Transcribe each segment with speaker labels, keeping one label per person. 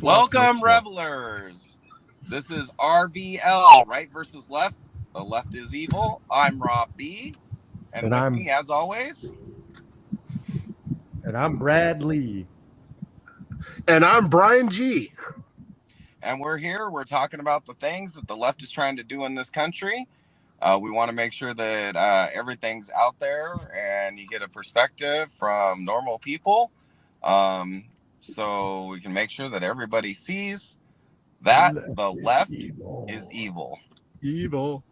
Speaker 1: Welcome, revelers. This is RVL, right versus left. The left is evil. I'm Rob B. And with me, as always,
Speaker 2: and I'm Brad Lee.
Speaker 3: And I'm Brian G.
Speaker 1: And we're here. We're talking about the things that the left is trying to do in this country. We want to make sure that everything's out there and you get a perspective from normal people, so we can make sure that everybody sees that the left is evil.
Speaker 3: Evil.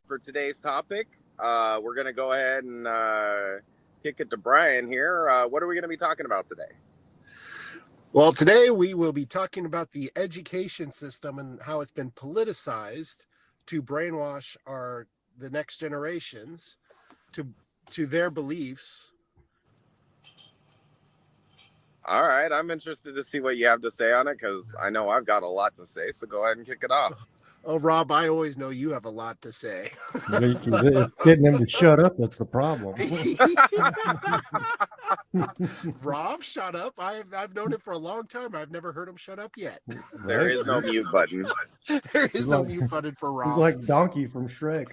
Speaker 1: For today's topic, we're going to go ahead and kick it to Brian here. What are we going to be talking about today?
Speaker 3: Well, today we will be talking about the education system and how it's been politicized to brainwash the next generations to their beliefs.
Speaker 1: All right, I'm interested to see what you have to say on it because I know I've got a lot to say, so go ahead and kick it off.
Speaker 3: Oh, Rob, I always know you have a lot to say.
Speaker 2: It's getting him to shut up. That's the problem.
Speaker 3: Rob, shut up. I've known him for a long time. I've never heard him shut up yet.
Speaker 1: There is no mute button.
Speaker 3: There is no mute button for Rob.
Speaker 2: He's like Donkey from Shrek.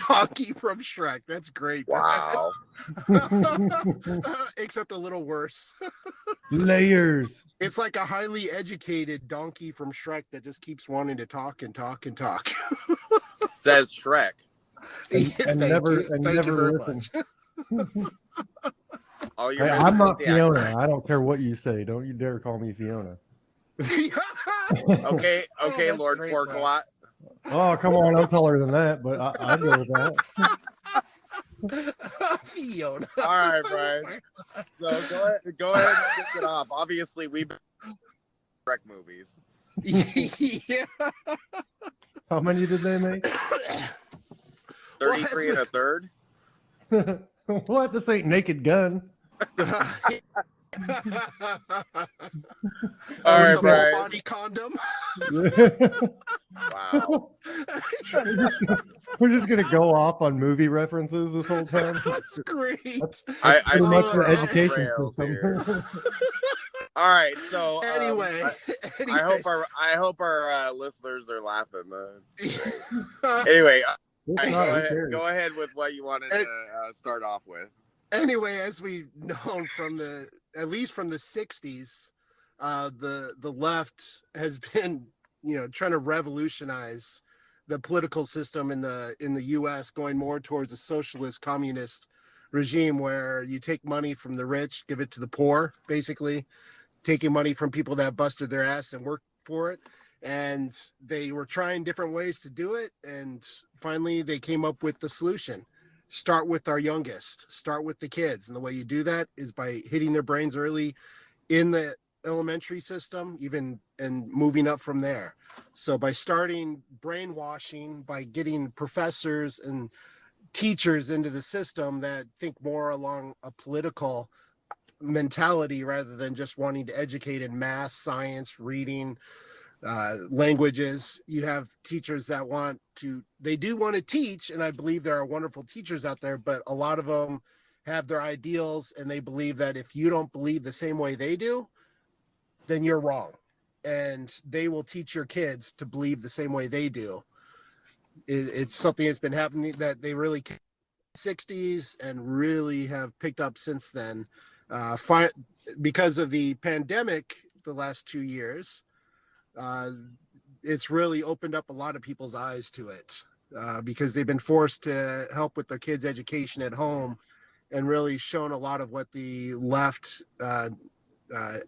Speaker 3: Donkey from Shrek. That's great.
Speaker 1: Wow.
Speaker 3: Except a little worse.
Speaker 2: Layers.
Speaker 3: It's like a highly educated donkey from Shrek that just keeps wanting to talk and talk and talk.
Speaker 1: Says Shrek.
Speaker 2: And never listen. I'm not Fiona. I don't care what you say. Don't you dare call me Fiona.
Speaker 1: Okay, Lord Porkwat.
Speaker 2: Oh, come on. I'm taller than that, but I go with that.
Speaker 3: Fiona.
Speaker 1: All right, Brian. So go ahead and kick it off. Obviously, we've been Shrek movies.
Speaker 3: Yeah.
Speaker 2: How many did they make?
Speaker 1: 33 and a third.
Speaker 2: What? This ain't Naked Gun.
Speaker 1: All right,
Speaker 3: the
Speaker 1: Brian.
Speaker 3: full body condom.
Speaker 1: Wow.
Speaker 2: We're just gonna go off on movie references this whole time.
Speaker 3: That's great.
Speaker 2: That's
Speaker 1: I
Speaker 2: pretty much the
Speaker 1: love
Speaker 2: education
Speaker 1: rails
Speaker 2: system.
Speaker 1: here. All right, so
Speaker 3: Anyway,
Speaker 1: I hope our listeners are laughing. Anyway, go ahead with what you wanted to start off with.
Speaker 3: Anyway, as we've known at least from the 60s, the left has been, trying to revolutionize the political system in the U.S., going more towards a socialist communist regime where you take money from the rich, give it to the poor, basically taking money from people that busted their ass and worked for it. And they were trying different ways to do it. And finally, they came up with the solution. Start with our youngest, start with the kids. And the way you do that is by hitting their brains early in the elementary system, and moving up from there. So by starting brainwashing, by getting professors and teachers into the system that think more along a political mentality rather than just wanting to educate in math, science, reading, languages. You have teachers that they do want to teach, and I believe there are wonderful teachers out there, but a lot of them have their ideals, and they believe that if you don't believe the same way they do, then you're wrong. And they will teach your kids to believe the same way they do. It's something that's been happening that they really in the 60s and really have picked up since then. Because of the pandemic the last 2 years, it's really opened up a lot of people's eyes to it, because they've been forced to help with their kids' education at home and really shown a lot of what the left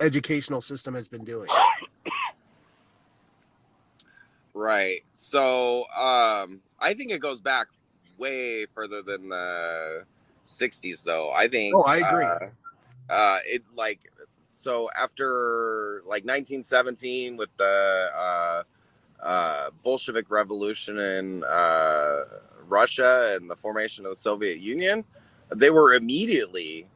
Speaker 3: educational system has been doing.
Speaker 1: Right. So I think it goes back way further than the 60s, though. I think.
Speaker 3: Oh, I agree.
Speaker 1: So after 1917 with the Bolshevik Revolution in Russia and the formation of the Soviet Union, they were immediately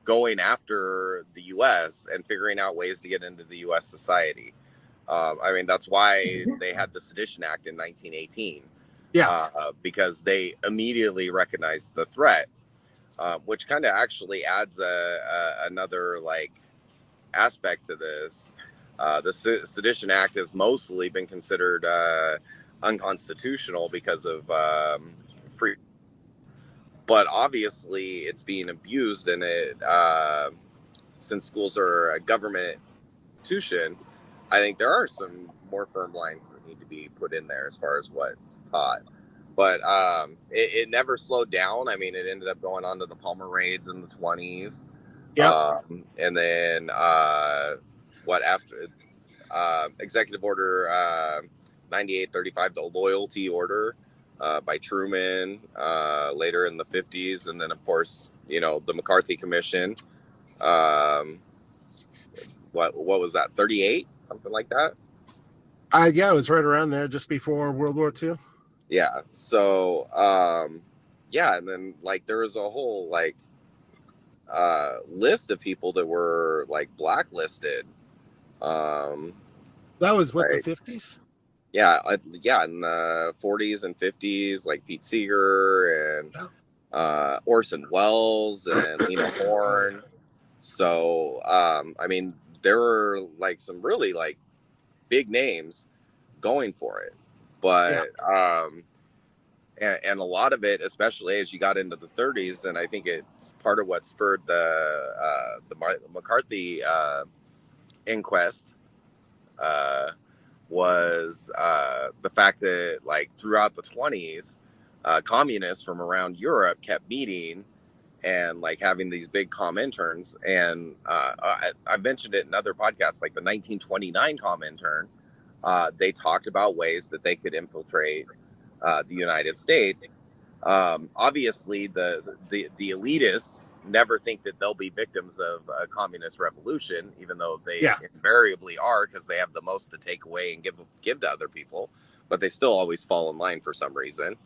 Speaker 1: going after the U.S. and figuring out ways to get into the U.S. society. That's why they had the Sedition Act in 1918.
Speaker 3: Yeah.
Speaker 1: Because they immediately recognized the threat. which kind of actually adds another like aspect to this. The Sedition Act has mostly been considered unconstitutional because of free, but obviously it's being abused, and it since schools are a government institution, I think there are some more firm lines that need to be put in there as far as what's taught. But it never slowed down. I mean, it ended up going on to the Palmer raids in the 20s.
Speaker 3: Yep.
Speaker 1: And then what after Executive Order 9835, the Loyalty Order by Truman later in the 50s. And then, of course, you know, the McCarthy Commission. What was that, 38? Something like that?
Speaker 3: Yeah, it was right around there, just before World War II.
Speaker 1: Yeah. So, yeah, and then like there was a whole like list of people that were like blacklisted.
Speaker 3: That was what, the
Speaker 1: Like
Speaker 3: 50s?
Speaker 1: yeah, yeah, in the 40s and 50s, like Pete Seeger and Orson Welles and Lena Horne. So, I mean, there were like some really like big names going for it, but and a lot of it, especially as you got into the 30s, and I think it's part of what spurred the McCarthy inquest was the fact that like throughout the 20s, communists from around Europe kept meeting and like having these big Cominterns, and I mentioned it in other podcasts, like the 1929 Comintern. They talked about ways that they could infiltrate the United States. Obviously, the elitists never think that they'll be victims of a communist revolution, even though they invariably are, because they have the most to take away and give to other people. But they still always fall in line for some reason.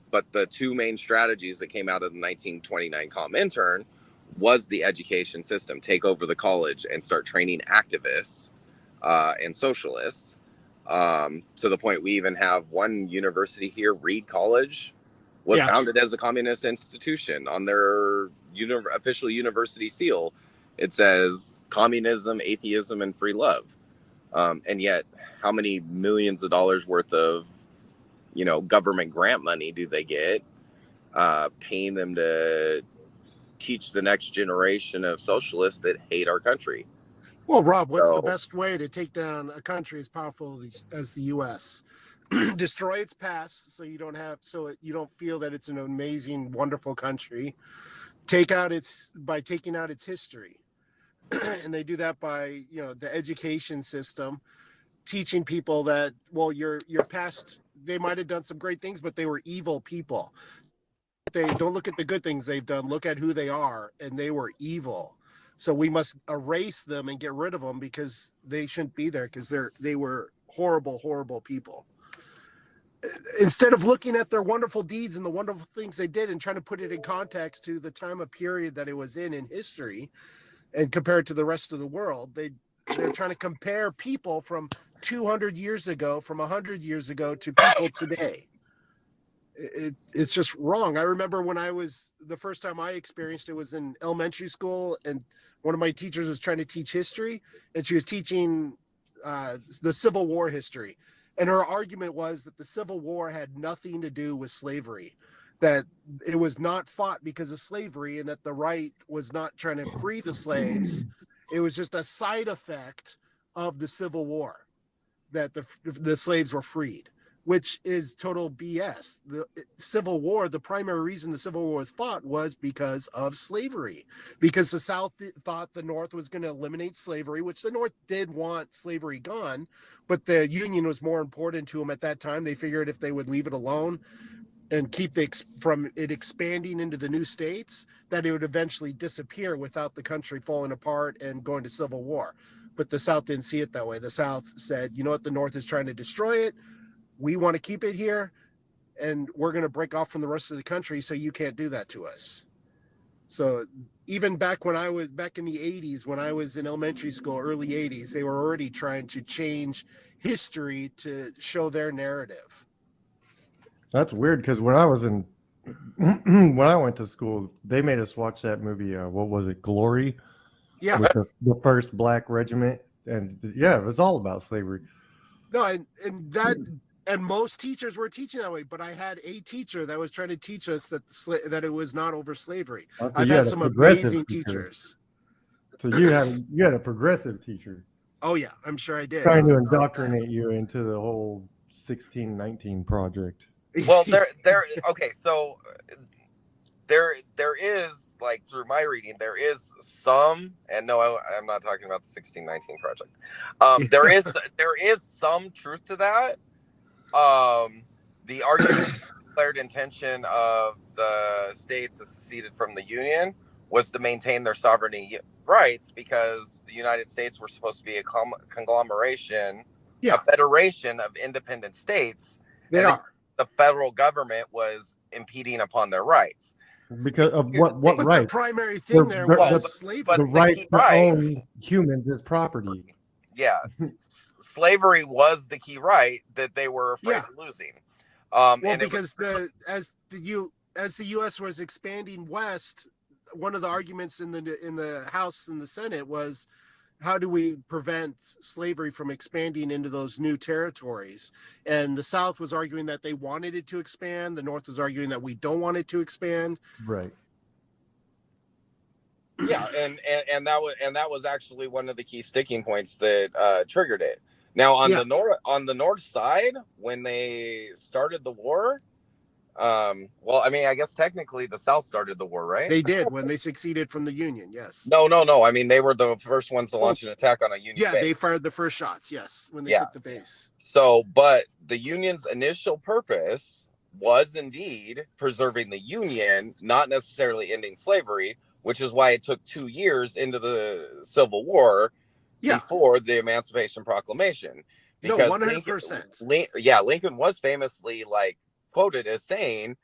Speaker 1: But the two main strategies that came out of the 1929 Comintern was the education system, take over the college and start training activists and socialists. To the point we even have one university here, Reed College, was founded as a communist institution. On their official university seal, it says communism, atheism, and free love. And yet, how many millions of dollars worth of, you know, government grant money do they get, paying them to teach the next generation of socialists that hate our country?
Speaker 3: Well, Rob, what's the best way to take down a country as powerful as the U.S.? Destroy its past, so you don't feel that it's an amazing, wonderful country. By taking out its history, and they do that by, you know, the education system, teaching people that, well, your past, they might have done some great things, but they were evil people. They don't look at the good things they've done. Look at who they are, and they were evil. So we must erase them and get rid of them because they shouldn't be there, because they were horrible, horrible people. Instead of looking at their wonderful deeds and the wonderful things they did and trying to put it in context to the time of period that it was in history and compare it to the rest of the world, they're trying to compare people from 200 years ago, from 100 years ago to people today. It's just wrong. I remember when the first time I experienced it was in elementary school, and one of my teachers was trying to teach history, and she was teaching the Civil War history. And her argument was that the Civil War had nothing to do with slavery, that it was not fought because of slavery, and that the right was not trying to free the slaves. It was just a side effect of the Civil War that the slaves were freed, which is total BS. The Civil War, the primary reason the Civil War was fought was because of slavery, because the South thought the North was going to eliminate slavery, which the North did want slavery gone, but the Union was more important to them at that time. They figured if they would leave it alone and keep from it expanding into the new states, that it would eventually disappear without the country falling apart and going to civil war. But the South didn't see it that way. The South said, you know what, the North is trying to destroy it. We want to keep it here, and we're going to break off from the rest of the country, so you can't do that to us. So even back in the 80s, when I was in elementary school, early 80s, they were already trying to change history to show their narrative.
Speaker 2: That's weird, because when I was in when I went to school, they made us watch that movie. What was it? Glory,
Speaker 3: Yeah.
Speaker 2: with the first black regiment, and yeah, it was all about slavery.
Speaker 3: No, and most teachers were teaching that way, but I had a teacher that was trying to teach us that it was not over slavery.
Speaker 2: So
Speaker 3: I've
Speaker 2: you
Speaker 3: had
Speaker 2: had a
Speaker 3: some
Speaker 2: progressive
Speaker 3: amazing
Speaker 2: teacher.
Speaker 3: teachers.
Speaker 2: So you had a progressive teacher
Speaker 3: Oh yeah, I'm sure I did.
Speaker 2: trying to indoctrinate you into the whole 1619 project.
Speaker 1: Well, okay, so there is, like, through my reading, there is some, and no, I'm not talking about the 1619 project. There is some truth to that. The argument, declared intention of the states that seceded from the Union was to maintain their sovereignty rights, because the United States were supposed to be a conglomeration, a federation of independent states,
Speaker 3: They
Speaker 1: and
Speaker 3: are.
Speaker 1: the federal government was impeding upon their rights.
Speaker 2: Because of what
Speaker 3: But
Speaker 2: right?
Speaker 3: the primary thing there was slavery.
Speaker 1: But
Speaker 2: the
Speaker 1: the
Speaker 2: rights
Speaker 1: key
Speaker 2: to
Speaker 1: right,
Speaker 2: own humans as property.
Speaker 1: yeah, slavery was the key right that they were afraid of losing.
Speaker 3: Well,
Speaker 1: and
Speaker 3: because as the U.S. was expanding west, one of the arguments in the House and the Senate was, how do we prevent slavery from expanding into those new territories? And the South was arguing that they wanted it to expand. The North was arguing that we don't want it to expand.
Speaker 2: Right.
Speaker 1: Yeah, and that was actually one of the key sticking points that triggered it. Now on the north side, when they started the war, well, I mean, I guess technically the South started the war, right?
Speaker 3: They did when they seceded from the Union. Yes.
Speaker 1: No. I mean, they were the first ones to launch an attack on a Union base.
Speaker 3: Yeah, they fired the first shots. Yes, when they took the base.
Speaker 1: So, but the Union's initial purpose was indeed preserving the Union, not necessarily ending slavery, which is why it took 2 years into the Civil War before the Emancipation Proclamation. Because
Speaker 3: 100%.
Speaker 1: Lincoln was famously, like, quoted as saying,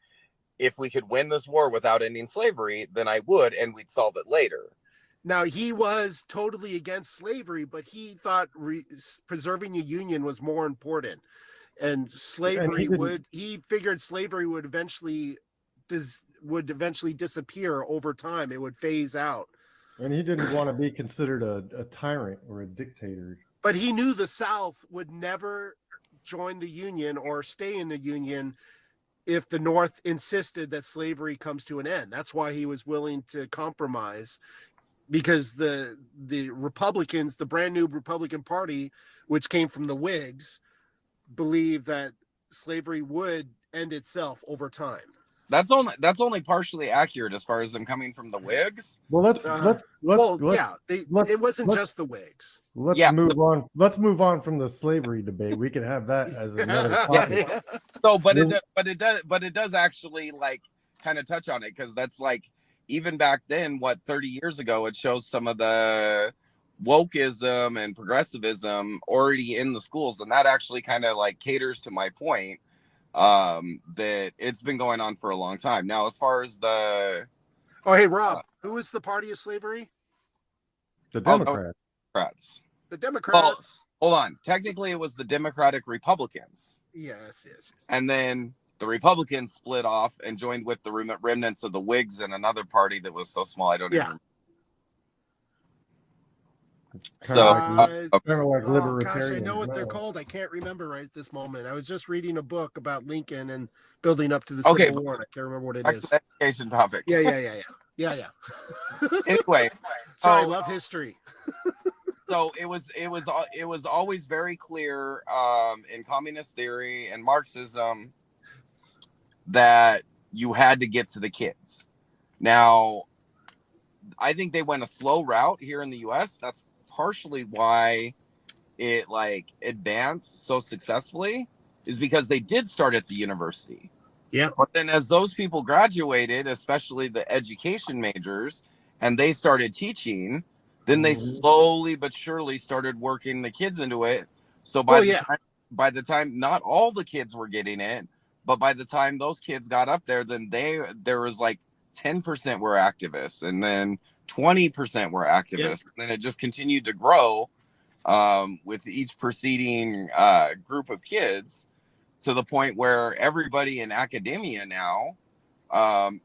Speaker 1: if we could win this war without ending slavery, then I would, and we'd solve it later.
Speaker 3: Now, he was totally against slavery, but he thought preserving the Union was more important. And slavery he figured slavery would eventually disappear over time. It would phase out.
Speaker 2: And he didn't want to be considered a tyrant or a dictator.
Speaker 3: But he knew the South would never join the Union or stay in the Union if the North insisted that slavery comes to an end. That's why he was willing to compromise, because the Republicans, the brand new Republican Party, which came from the Whigs, believed that slavery would end itself over time.
Speaker 1: That's only partially accurate as far as them coming from the Whigs.
Speaker 2: Well,
Speaker 3: it wasn't just the Whigs.
Speaker 2: Move on. Let's move on from the slavery debate. We can have that as another topic.
Speaker 1: So, but it does actually, like, kind of touch on it, because that's, like, even back then, 30 years ago, it shows some of the wokeism and progressivism already in the schools, and that actually kind of, like, caters to my point, that it's been going on for a long time. Now, as far as the
Speaker 3: hey, Rob, who is the party of slavery?
Speaker 2: The Democrats.
Speaker 3: The Democrats.
Speaker 1: Well, hold on. Technically, it was the Democratic Republicans.
Speaker 3: Yes.
Speaker 1: And then the Republicans split off and joined with the remnants of the Whigs and another party that was so small I don't even remember.
Speaker 2: Kind of like libertarian.
Speaker 3: Gosh, I know what they're called. I can't remember right at this moment. I was just reading a book about Lincoln and building up to the Civil War. I can't remember what it is.
Speaker 1: Education topic.
Speaker 3: Yeah.
Speaker 1: Anyway,
Speaker 3: sorry, I love history.
Speaker 1: So it was always very clear in communist theory and Marxism that you had to get to the kids. Now, I think they went a slow route here in the U.S. That's partially why it, like, advanced so successfully, is because they did start at the university.
Speaker 3: Yeah.
Speaker 1: But then as those people graduated, especially the education majors, and they started teaching, then they slowly but surely started working the kids into it. So by the time not all the kids were getting it, but by the time those kids got up there, then there was like 10% were activists, and then 20% were activists. And then it just continued to grow with each preceding group of kids, to the point where everybody in academia now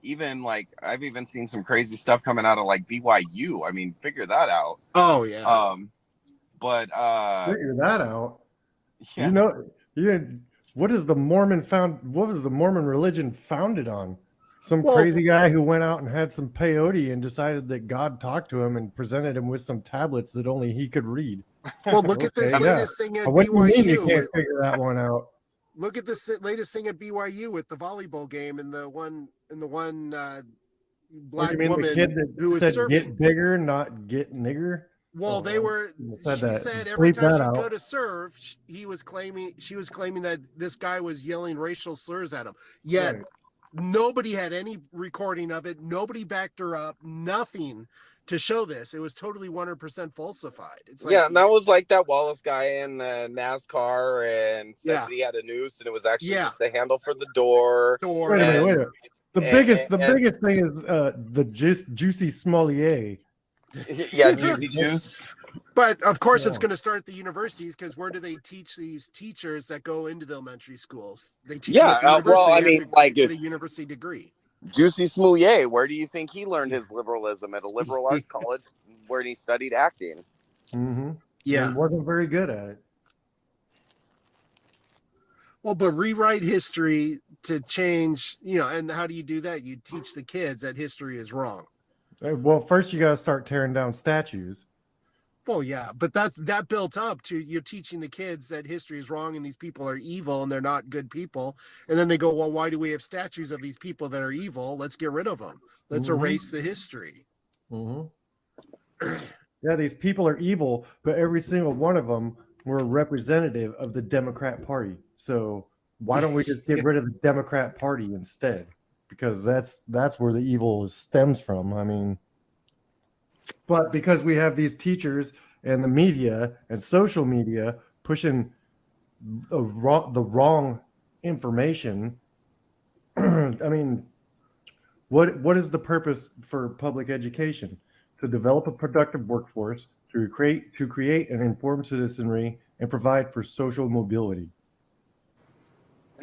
Speaker 1: Even like I've even seen some crazy stuff coming out of like BYU. I mean, figure that out.
Speaker 3: Oh yeah.
Speaker 1: But
Speaker 2: Figure that out.
Speaker 1: yeah.
Speaker 2: You know, what is the Mormon what was the Mormon religion founded on? Some
Speaker 3: Well-
Speaker 2: crazy guy who went out and had some peyote and decided that God talked to him and presented him with some tablets that only he could read.
Speaker 3: Well, look at this
Speaker 2: Okay, yeah.
Speaker 3: latest thing at
Speaker 2: What do you mean you
Speaker 3: BYU.
Speaker 2: can't figure that one out?
Speaker 3: Look at this latest thing at BYU with the volleyball game and the one
Speaker 2: What
Speaker 3: black
Speaker 2: do you mean,
Speaker 3: woman
Speaker 2: the kid that
Speaker 3: who was
Speaker 2: said
Speaker 3: serving.
Speaker 2: get bigger, not get nigger?
Speaker 3: Well, they were.
Speaker 2: Said
Speaker 3: She
Speaker 2: that.
Speaker 3: said every
Speaker 2: Bleep
Speaker 3: time
Speaker 2: that
Speaker 3: she'd
Speaker 2: out.
Speaker 3: go to serve, she was claiming that this guy was yelling racial slurs at him. Yet
Speaker 2: Right.
Speaker 3: nobody had any recording of it. Nobody backed her up. Nothing to show this. It was totally 100% falsified. It's like,
Speaker 1: Yeah, and that was like that Wallace guy in NASCAR and said
Speaker 3: Yeah.
Speaker 1: that he had a noose and it was actually
Speaker 3: Yeah.
Speaker 1: just the handle for the door.
Speaker 3: door.
Speaker 2: Wait a minute,
Speaker 1: And-
Speaker 2: wait a minute. The biggest thing is the juicy Smollier.
Speaker 1: Yeah, juicy juice.
Speaker 3: But of course, it's
Speaker 2: Yeah.
Speaker 3: going to start at the universities because where do they teach these teachers that go into the elementary schools? They teach
Speaker 1: Yeah,
Speaker 3: them at the
Speaker 1: well,
Speaker 3: university.
Speaker 1: I
Speaker 3: They
Speaker 1: mean,
Speaker 3: have to
Speaker 1: like,
Speaker 3: get
Speaker 1: if-
Speaker 3: a university degree.
Speaker 1: Juicy Smoulier, where do you think he learned his liberalism? At a liberal arts college where he studied acting.
Speaker 2: Mm-hmm.
Speaker 3: Yeah.
Speaker 2: He wasn't very good at it.
Speaker 3: Well, but rewrite history to change, and how do you do that? You teach the kids that history is wrong.
Speaker 2: Well, first you got to start tearing down statues.
Speaker 3: Well, yeah, but that built up to you're teaching the kids that history is wrong and these people are evil and they're not good people. And then they go, well, why do we have statues of these people that are evil? Let's get rid of them. Let's erase the history.
Speaker 2: Mm-hmm. Yeah, these people are evil, but every single one of them were a representative of the Democrat Party. So why don't we just get rid of the Democrat Party instead? Because that's where the evil stems from. I mean, but because we have these teachers and the media and social media pushing the wrong information, I mean, what is the purpose for public education? To develop a productive workforce, to create an informed citizenry, and provide for social mobility.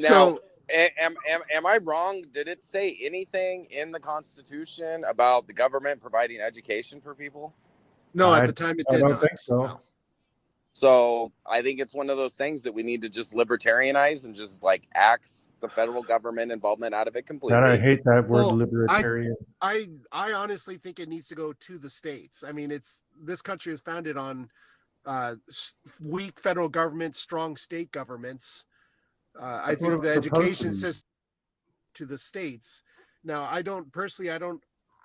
Speaker 1: Now,
Speaker 3: So-
Speaker 1: am I wrong? Did it say anything in the Constitution about the government providing education for people?
Speaker 3: No,
Speaker 2: I-
Speaker 3: at the time it
Speaker 2: I
Speaker 3: did
Speaker 2: don't
Speaker 3: not.
Speaker 2: think so.
Speaker 3: No.
Speaker 1: So I think it's one of those things that we need to just libertarianize and just like axe the federal government involvement out of it completely.
Speaker 2: And I hate that word,
Speaker 3: Well,
Speaker 2: libertarian.
Speaker 3: I honestly think it needs to go to the states. I mean, this country is founded on weak federal government, strong state governments. I
Speaker 2: That's what
Speaker 3: think
Speaker 2: it
Speaker 3: the
Speaker 2: was supposed to
Speaker 3: education
Speaker 2: be.
Speaker 3: system to the states. Now,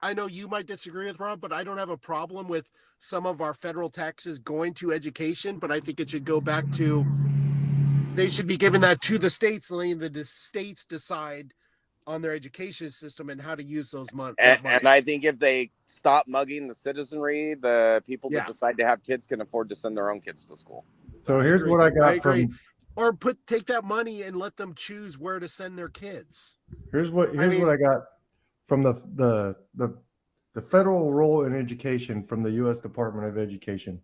Speaker 3: I know you might disagree with Rob, but I don't have a problem with some of our federal taxes going to education, but I think it should go back to, they should be giving that to the states and letting the states decide on their education system and how to use those money.
Speaker 1: And I think if they stop mugging the citizenry, the people that
Speaker 3: Yeah.
Speaker 1: decide to have kids can afford to send their own kids to school.
Speaker 2: So here's
Speaker 3: agree.
Speaker 2: what I got
Speaker 3: I agree.
Speaker 2: from
Speaker 3: Or take that money and let them choose where to send their kids.
Speaker 2: here's what I got from the federal role in education from the U.S. Department of Education.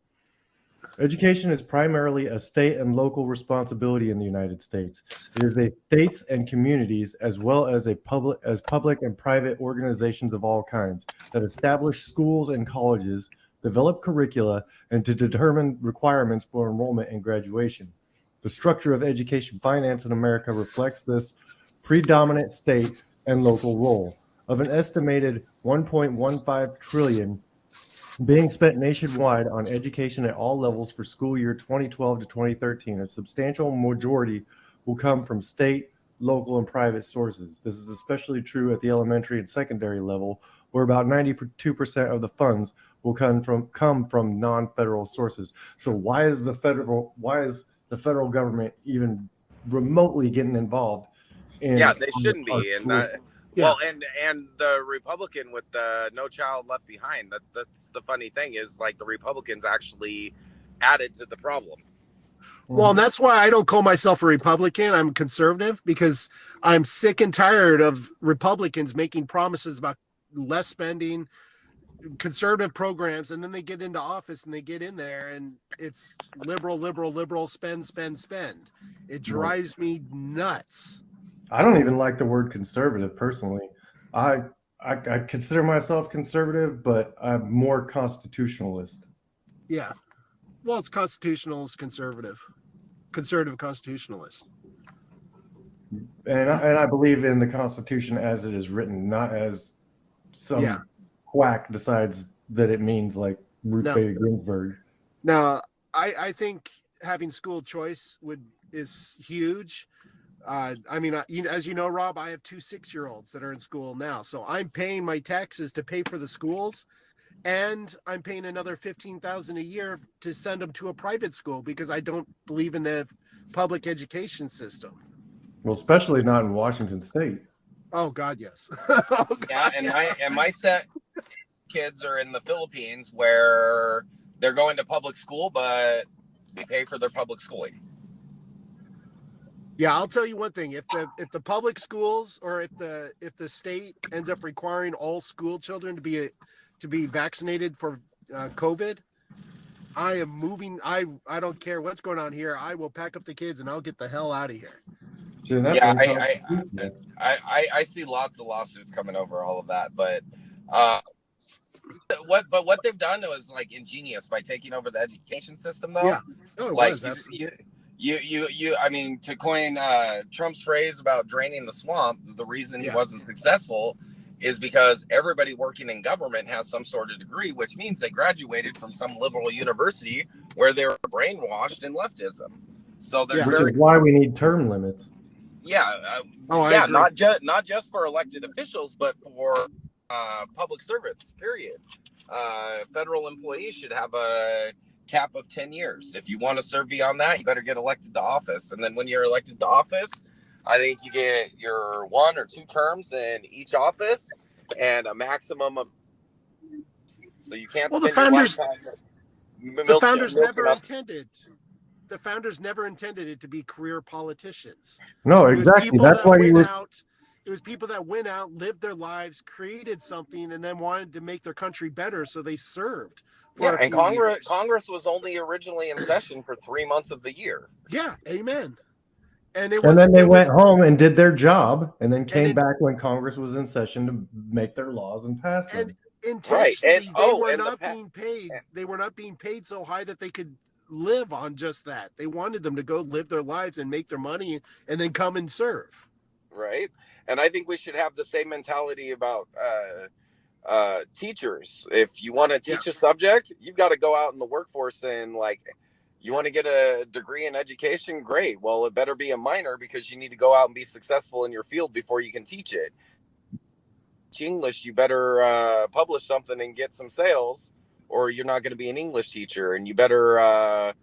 Speaker 2: Education is primarily a state and local responsibility in the United States. It is a states and communities, as well as public and private organizations of all kinds, that establish schools and colleges, develop curricula, and to determine requirements for enrollment and graduation. The structure of education finance in America reflects this predominant state and local role. Of an estimated $1.15 trillion being spent nationwide on education at all levels for school year 2012 to 2013, a substantial majority will come from state, local, and private sources. This is especially true at the elementary and secondary level, where about 92% of the funds will come from non-federal sources. So why is the federal government even remotely getting involved in?
Speaker 1: Yeah, they shouldn't be. And
Speaker 3: Yeah.
Speaker 1: well, and the Republican with the No Child Left Behind. That's the funny thing is like the Republicans actually added to the problem.
Speaker 3: Well, and that's why I don't call myself a Republican. I'm conservative because I'm sick and tired of Republicans making promises about less spending, conservative programs, and then they get into office and they get in there and it's liberal, spend. It drives me nuts.
Speaker 2: I don't even like the word conservative personally. I consider myself conservative, but I'm more constitutionalist.
Speaker 3: Yeah. Well, it's constitutionalist conservative. Conservative constitutionalist.
Speaker 2: And I believe in the Constitution as it is written, not as some quack decides that it means, like Ruth Bader Ginsburg.
Speaker 3: Now, I think having school choice is huge. I mean, as you know, Rob, I have 2 6-year-olds that are in school now, so I'm paying my taxes to pay for the schools, and I'm paying another $15,000 a year to send them to a private school because I don't believe in the public education system.
Speaker 2: Well, especially not in Washington State.
Speaker 3: Oh God, yes. Oh, God,
Speaker 1: yeah, and my step kids are in the Philippines where they're going to public school, but we pay for their public schooling.
Speaker 3: Yeah, I'll tell you one thing: if the public schools, or if the state ends up requiring all school children to be vaccinated for COVID, I am moving. I don't care what's going on here. I will pack up the kids and I'll get the hell out of here.
Speaker 2: See,
Speaker 1: I see lots of lawsuits coming over all of that, but what they've done was like ingenious by taking over the education system, though.
Speaker 3: Yeah, it was absolutely.
Speaker 1: I mean, to coin Trump's phrase about draining the swamp, the reason he wasn't successful is because everybody working in government has some sort of degree, which means they graduated from some liberal university where they were brainwashed in leftism. So
Speaker 2: which is why we need term limits.
Speaker 1: Not just for elected officials, but for public servants. Period. Federal employees should have a cap of 10 years. If you want to serve beyond that, you better get elected to office. And then when you're elected to office, I think you get your 1 or 2 terms in each office and a maximum of. So you can't.
Speaker 3: Well, the founders never intended. The founders never intended it to be career politicians.
Speaker 2: No, exactly. That's why
Speaker 3: it was people that went out, lived their lives, created something, and then wanted to make their country better, so they served.
Speaker 1: And Congress was only originally in session for 3 months of the year.
Speaker 3: Yeah, amen.
Speaker 2: And then they went home and did their job, and then came back when Congress was in session to make their laws and pass them.
Speaker 3: And intentionally, they were not being paid. They were not being paid so high that they could live on just that. They wanted them to go live their lives and make their money, and then come and serve.
Speaker 1: Right. And I think we should have the same mentality about teachers. If you want to teach a subject, you've got to go out in the workforce and you want to get a degree in education? Great. Well, it better be a minor because you need to go out and be successful in your field before you can teach it. English, you better publish something and get some sales, or you're not going to be an English teacher. And you better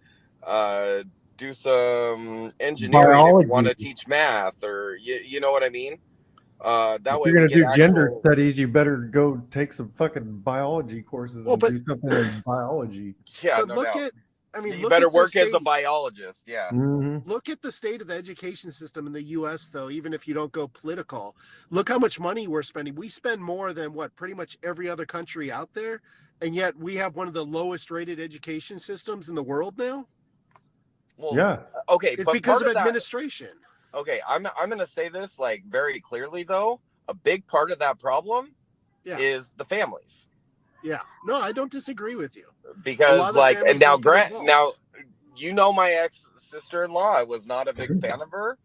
Speaker 1: do some engineering if you want to teach math, or you know what I mean? That way,
Speaker 2: if you're going to do gender studies, you better go take some fucking biology courses and do something in biology.
Speaker 1: Yeah,
Speaker 3: but
Speaker 1: you better work as a biologist. Yeah.
Speaker 2: Mm-hmm.
Speaker 3: Look at the state of the education system in the U.S., though. Even if you don't go political, look how much money we're spending. We spend more than pretty much every other country out there, and yet we have one of the lowest rated education systems in the world now.
Speaker 1: Well,
Speaker 2: yeah.
Speaker 1: Okay,
Speaker 3: it's because of administration.
Speaker 1: Okay, I'm going to say this very clearly, though. A big part of that problem is the families.
Speaker 3: Yeah, no, I don't disagree with you.
Speaker 1: Because now, my ex-sister-in-law, I was not a big fan of her,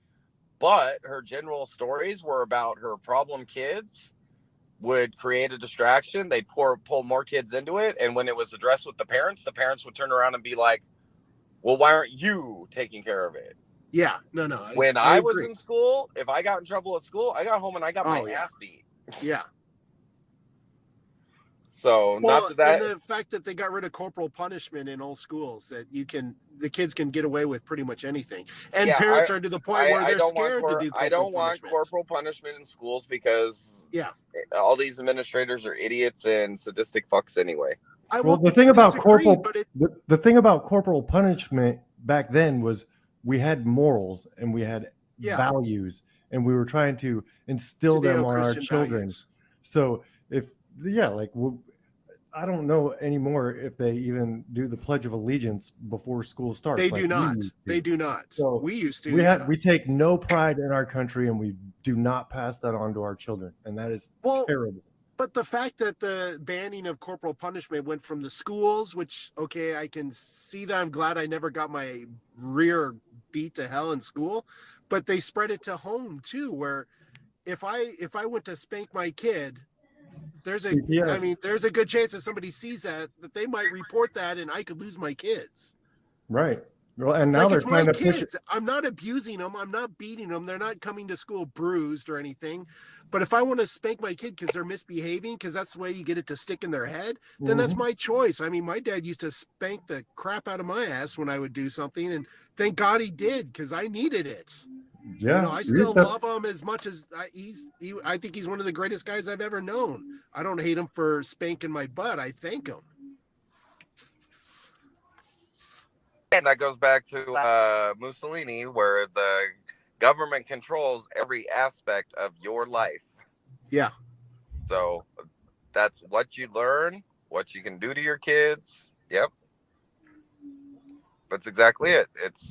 Speaker 1: but her general stories were about her problem kids would create a distraction. They'd pull more kids into it. And when it was addressed with the parents would turn around and be like, well, why aren't you taking care of it?
Speaker 3: Yeah, no.
Speaker 1: When I was in school, if I got in trouble at school, I got home and I got my ass beat.
Speaker 3: Yeah.
Speaker 1: So
Speaker 3: and the fact that they got rid of corporal punishment in all schools, that the kids can get away with pretty much anything, and parents are to the point where they're scared to do.
Speaker 1: I don't want corporal punishment in schools because all these administrators are idiots and sadistic fucks anyway.
Speaker 2: The thing about corporal punishment back then was we had morals and we had values, and we were trying to instill them on our children. Values. So I don't know anymore if they even do the Pledge of Allegiance before school starts.
Speaker 3: They
Speaker 2: like
Speaker 3: do
Speaker 2: we
Speaker 3: not.
Speaker 2: used to.
Speaker 3: They do not.
Speaker 2: So
Speaker 3: We used to. Yeah.
Speaker 2: we take no pride in our country, and we do not pass that on to our children, and that is terrible.
Speaker 3: But the fact that the banning of corporal punishment went from the schools, which, okay, I can see that. I'm glad I never got my rear beat to hell in school, but they spread it to home too, where if I went to spank my kid, there's a
Speaker 2: CPS.
Speaker 3: I mean, there's a good chance that somebody sees that they might report that and I could lose my kids.
Speaker 2: Right. Well, and
Speaker 3: It's
Speaker 2: now
Speaker 3: like,
Speaker 2: they're
Speaker 3: it's my
Speaker 2: trying to push it.
Speaker 3: kids. I'm not abusing them. I'm not beating them. They're not coming to school bruised or anything. But if I want to spank my kid because they're misbehaving, because that's the way you get it to stick in their head, then that's my choice. I mean, my dad used to spank the crap out of my ass when I would do something, and thank God he did, because I needed it.
Speaker 2: Yeah,
Speaker 3: You know, I still love him as much as I think he's one of the greatest guys I've ever known. I don't hate him for spanking my butt. I thank him.
Speaker 1: And that goes back to Mussolini, where the government controls every aspect of your life.
Speaker 3: Yeah.
Speaker 1: So that's what you learn, what you can do to your kids. Yep. That's exactly it.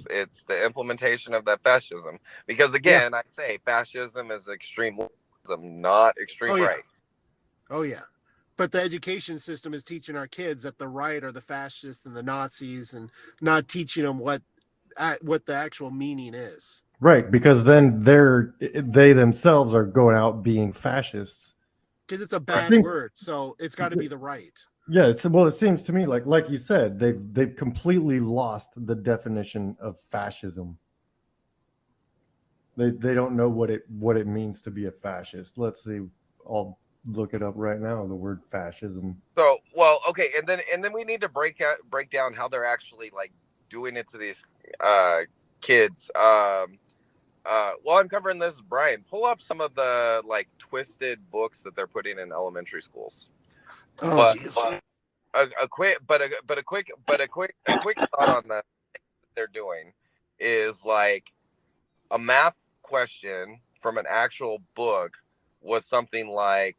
Speaker 1: It's the implementation of that fascism. Because again, I say fascism is extreme leftism, not extreme right.
Speaker 3: Oh yeah. But the education system is teaching our kids that the right are the fascists and the Nazis, and not teaching them what the actual meaning is.
Speaker 2: Right, because then they themselves are going out being fascists.
Speaker 3: Because it's a bad word, so it's got to be the right.
Speaker 2: Yeah, well, it seems to me like you said, they've completely lost the definition of fascism. They don't know what it means to be a fascist. Let's see. I'll look it up right now, the word fascism.
Speaker 1: So, well, okay, and then we need to break down how they're actually like doing it to these kids. While I'm covering this, Brian, pull up some of the like twisted books that they're putting in elementary schools.
Speaker 3: Oh, jeez.
Speaker 1: A quick thought on that they're doing is like a math question from an actual book was something like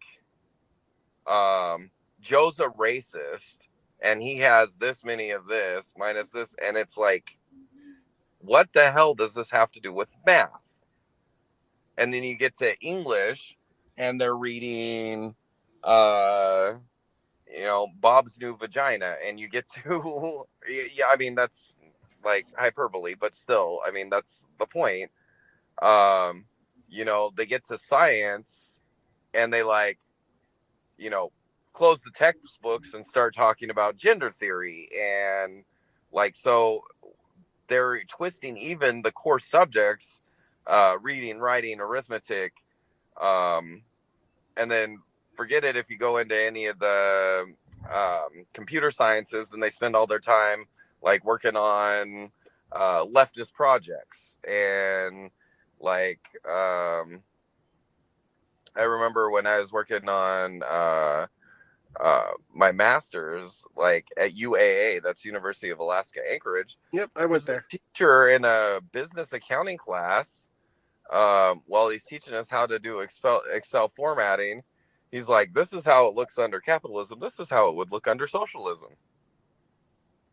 Speaker 1: Joe's a racist and he has this many of this minus this, and it's like, what the hell does this have to do with math? And then you get to English and they're reading Bob's New Vagina, and you get to yeah, I mean that's like hyperbole, but still, I mean that's the point. They get to science and they like, close the textbooks and start talking about gender theory, and like, so they're twisting even the core subjects, reading, writing, arithmetic, and then forget it if you go into any of the computer sciences, then they spend all their time like working on leftist projects. And like I remember when I was working on my master's, like at UAA, that's University of Alaska Anchorage.
Speaker 3: Yep, I went there.
Speaker 1: Teacher in a business accounting class, while he's teaching us how to do Excel formatting, he's like, this is how it looks under capitalism. This is how it would look under socialism.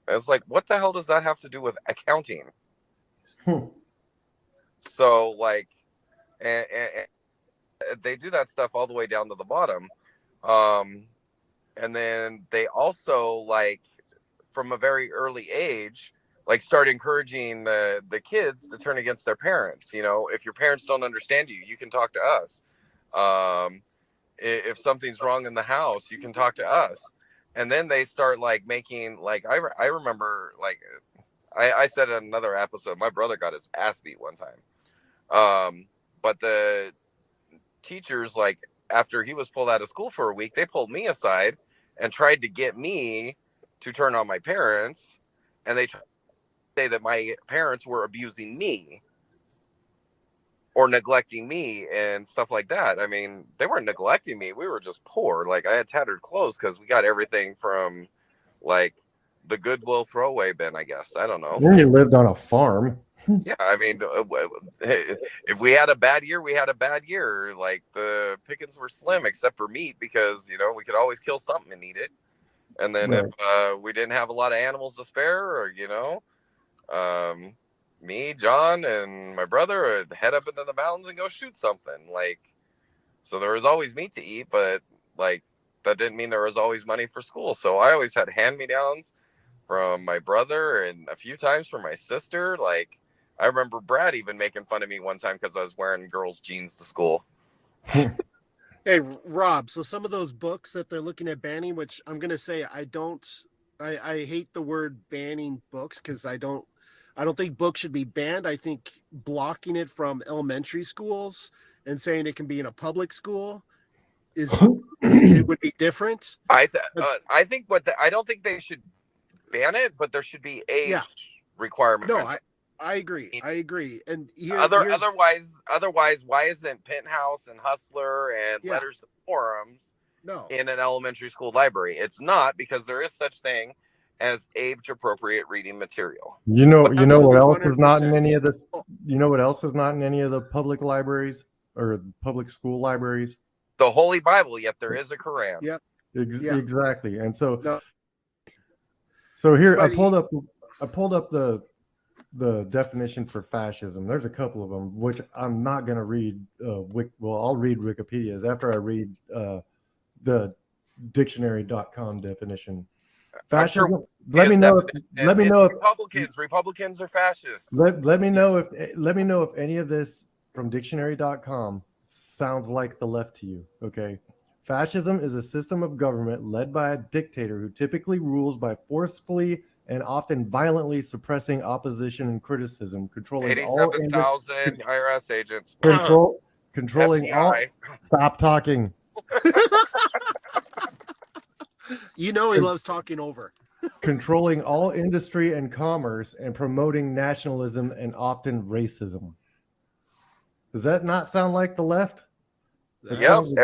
Speaker 1: And it's like, what the hell does that have to do with accounting? So like, and they do that stuff all the way down to the bottom. And then they also, like, from a very early age, like, start encouraging the kids to turn against their parents. If your parents don't understand you, you can talk to us. If something's wrong in the house, you can talk to us. And then they start like making, like, I remember, like, I said in another episode, my brother got his ass beat one time. But the teachers, like, after he was pulled out of school for a week, they pulled me aside and tried to get me to turn on my parents. And they tried to say that my parents were abusing me or neglecting me and stuff like that. I mean, they weren't neglecting me. We were just poor. Like, I had tattered clothes because we got everything from, like, the Goodwill throwaway bin, I guess. I don't know.
Speaker 2: You lived on a farm.
Speaker 1: Yeah, I mean, if we had a bad year, we had a bad year. Like, the pickings were slim, except for meat, because, we could always kill something and eat it. And then
Speaker 2: Right.
Speaker 1: if we didn't have a lot of animals to spare, or me, John, and my brother would head up into the mountains and go shoot something. Like, so there was always meat to eat, but like that didn't mean there was always money for school. So I always had hand-me-downs from my brother and a few times from my sister. Like, I remember Brad even making fun of me one time because I was wearing girls' jeans to school.
Speaker 3: Hey, Rob, so some of those books that they're looking at banning, which I'm going to say I hate the word banning books because I don't think books should be banned. I think blocking it from elementary schools and saying it can be in a public school it would be different.
Speaker 1: I think I don't think they should ban it, but there should be age requirement.
Speaker 3: No, I agree. And
Speaker 1: otherwise, why isn't Penthouse and Hustler and Letters to Forums in an elementary school library? It's not, because there is such thing as age-appropriate reading material.
Speaker 2: You know what else 100%. Is not in any of this? You know what else is not in any of the public libraries or public school libraries?
Speaker 1: The Holy Bible, yet there is a Quran.
Speaker 3: Yep.
Speaker 2: Exactly. And so, so here I pulled up the definition for fascism. There's a couple of them, which I'm not going to read. I'll read Wikipedia's after I read the dictionary.com definition. Fascism.
Speaker 1: Sure,
Speaker 2: let me know if
Speaker 1: Republicans are fascists.
Speaker 2: Let me know if any of this from dictionary.com sounds like the left to you. Okay. Fascism is a system of government led by a dictator who typically rules by forcefully and often violently suppressing opposition and criticism, controlling
Speaker 1: 87,000 IRS agents.
Speaker 2: Controlling all. Stop talking.
Speaker 3: He loves talking over.
Speaker 2: Controlling all industry and commerce and promoting nationalism and often racism. Does that not sound like the left?
Speaker 3: That sounds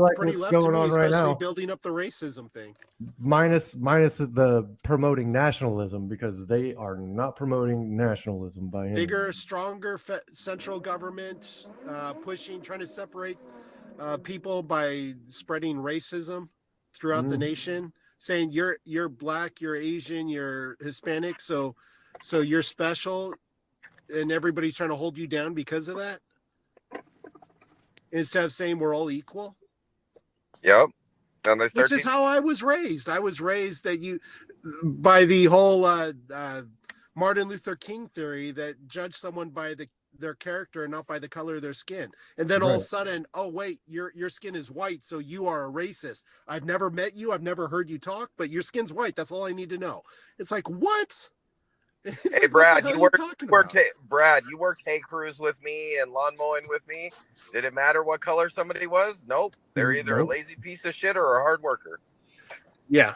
Speaker 3: like pretty left to me, especially building up the racism thing.
Speaker 2: Minus the promoting nationalism, because they are not promoting nationalism by any
Speaker 3: bigger, stronger central government, trying to separate people by spreading racism throughout the nation, saying you're black, you're Asian, you're Hispanic, so you're special, and everybody's trying to hold you down because of that. Instead of saying we're all equal.
Speaker 1: Yep.
Speaker 3: Which is how I was raised. I was raised by the whole Martin Luther King theory that judge someone by their character and not by the color of their skin. And then all of a sudden, oh wait, your skin is white, so you are a racist. I've never met you, I've never heard you talk, but your skin's white. That's all I need to know. It's like, what?
Speaker 1: Hey, Brad, you worked hay crews with me and lawn mowing with me. Did it matter what color somebody was? Nope. They're either a lazy piece of shit or a hard worker.
Speaker 3: Yeah.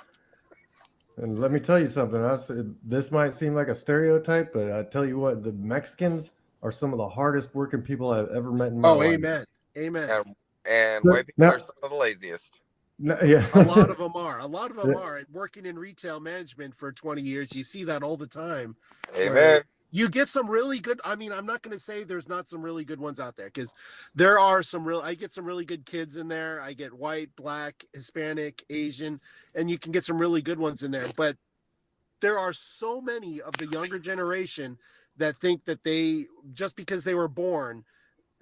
Speaker 2: And let me tell you something. This might seem like a stereotype, but I tell you what, the Mexicans are some of the hardest working people I've ever met in my life.
Speaker 3: Amen. Amen.
Speaker 1: And white people are some of the laziest.
Speaker 2: No, yeah.
Speaker 3: A lot of them are. And working in retail management for 20 years, you see that all the time.
Speaker 1: Amen.
Speaker 3: You get some really good. I mean, I'm not going to say there's not some really good ones out there, because there are I get some really good kids in there. I get white, black, Hispanic, Asian, and you can get some really good ones in there. But there are so many of the younger generation that think that just because they were born,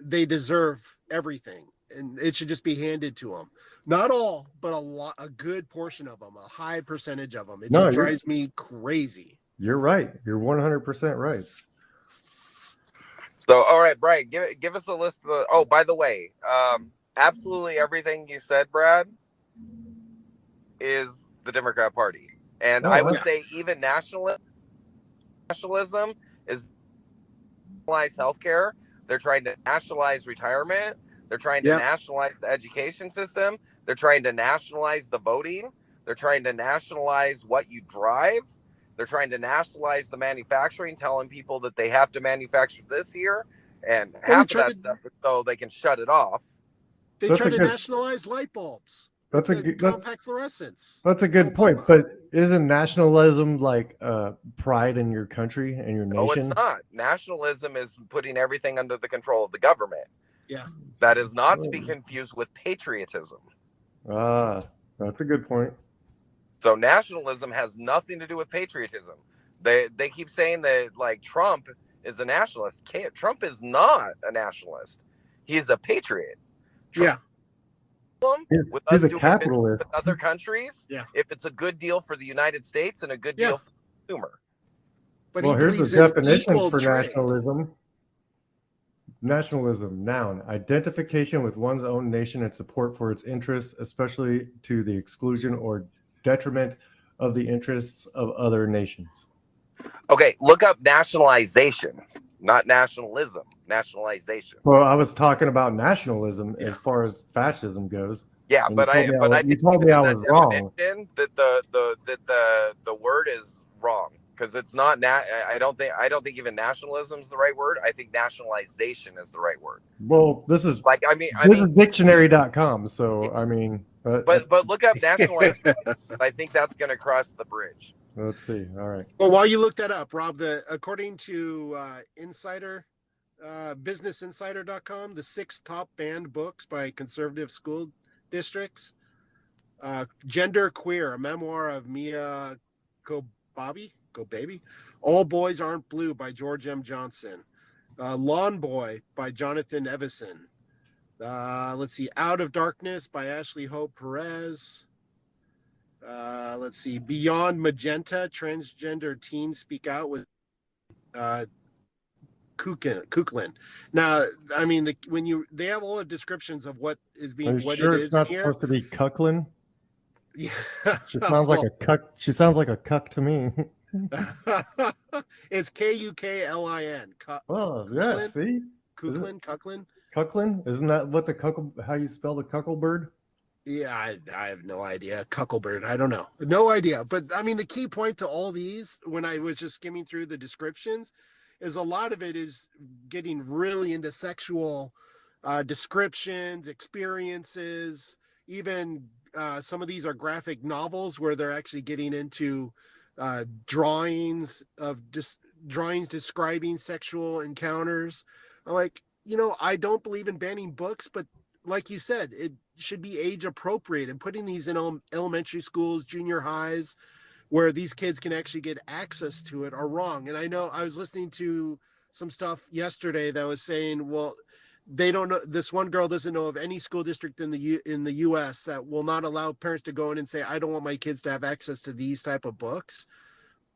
Speaker 3: they deserve everything. And it should just be handed to them. Not all, but a good portion of them, a high percentage of them. It just drives me crazy.
Speaker 2: You're right. You're 100% right.
Speaker 1: So, all right, Brian, give us a list of oh, by the way, absolutely everything you said, Brad, is the Democrat Party. And I would say even nationalism is nationalize healthcare. They're trying to nationalize retirement. They're trying to nationalize the education system. They're trying to nationalize the voting. They're trying to nationalize what you drive. They're trying to nationalize the manufacturing, telling people that they have to manufacture this here, and half of that stuff so they can shut it off.
Speaker 3: They try to nationalize light bulbs.
Speaker 2: That's a good
Speaker 3: compact fluorescence.
Speaker 2: That's a good point. But isn't nationalism like pride in your country and your nation?
Speaker 1: No, it's not. Nationalism is putting everything under the control of the government.
Speaker 3: Yeah.
Speaker 1: That is not to be confused with patriotism.
Speaker 2: That's a good point.
Speaker 1: So nationalism has nothing to do with patriotism. They keep saying that like Trump is a nationalist. Trump is not a nationalist. He's a patriot.
Speaker 3: Yeah.
Speaker 1: With
Speaker 2: He's
Speaker 1: us
Speaker 2: a
Speaker 1: doing business
Speaker 2: capitalist.
Speaker 1: with other countries,
Speaker 3: Yeah.
Speaker 1: if it's a good deal for the United States and a good deal for the consumer.
Speaker 3: But
Speaker 2: Well,
Speaker 3: he
Speaker 2: here's the
Speaker 3: believes in
Speaker 2: definition
Speaker 3: equal
Speaker 2: for
Speaker 3: trade.
Speaker 2: nationalism. Nationalism, noun, identification with one's own nation and support for its interests, especially to the exclusion or detriment of the interests of other nations.
Speaker 1: Okay, look up nationalization, not nationalism. Nationalization.
Speaker 2: Well, I was talking about nationalism
Speaker 3: Yeah.
Speaker 2: as far as fascism goes.
Speaker 1: Yeah,
Speaker 2: And
Speaker 1: but I
Speaker 2: you told me I was wrong.
Speaker 1: that the word is wrong because it's not. I don't think even nationalism is the right word. I think nationalization is the right word.
Speaker 2: Well, this is
Speaker 1: Like
Speaker 2: this is dictionary.com, so I mean,
Speaker 1: but look up nationalization. I think that's going to cross the bridge.
Speaker 2: let's see. All right.
Speaker 3: Well, while you look that up, Rob, according to businessinsider.com, the 6 top banned books by conservative school districts: Gender Queer, a memoir of Mia Gobaby, All Boys Aren't Blue by George M. Johnson, Lawn Boy by Jonathan Evison. Let's see, Out of Darkness by Ashley Hope Perez. Let's see, Beyond Magenta, Transgender Teens Speak Out with Kuklin. Now, I mean, they have all the descriptions of what is being, what
Speaker 2: sure
Speaker 3: it
Speaker 2: it's
Speaker 3: is
Speaker 2: not
Speaker 3: here.
Speaker 2: supposed to be cucklin?
Speaker 3: Yeah.
Speaker 2: She sounds like a cuck. She sounds like a cuck to me.
Speaker 3: It's Kuklin.
Speaker 2: Oh, yeah, see?
Speaker 3: Kuklin.
Speaker 2: Cucklin? Isn't that what how you spell the cuckle bird?
Speaker 3: Yeah, I have no idea. Cucklebird, I don't know. No idea. But I mean, the key point to all these, when I was just skimming through the descriptions, is a lot of it is getting really into sexual descriptions, experiences. Even some of these are graphic novels where they're actually getting into drawings describing sexual encounters. I'm like, I don't believe in banning books, but like you said, it should be age appropriate, and putting these in elementary schools, junior highs, where these kids can actually get access to it, are wrong. And I know I was listening to some stuff yesterday that was saying, well, they don't know, this one girl doesn't know of any school district in the US that will not allow parents to go in and say, I don't want my kids to have access to these type of books.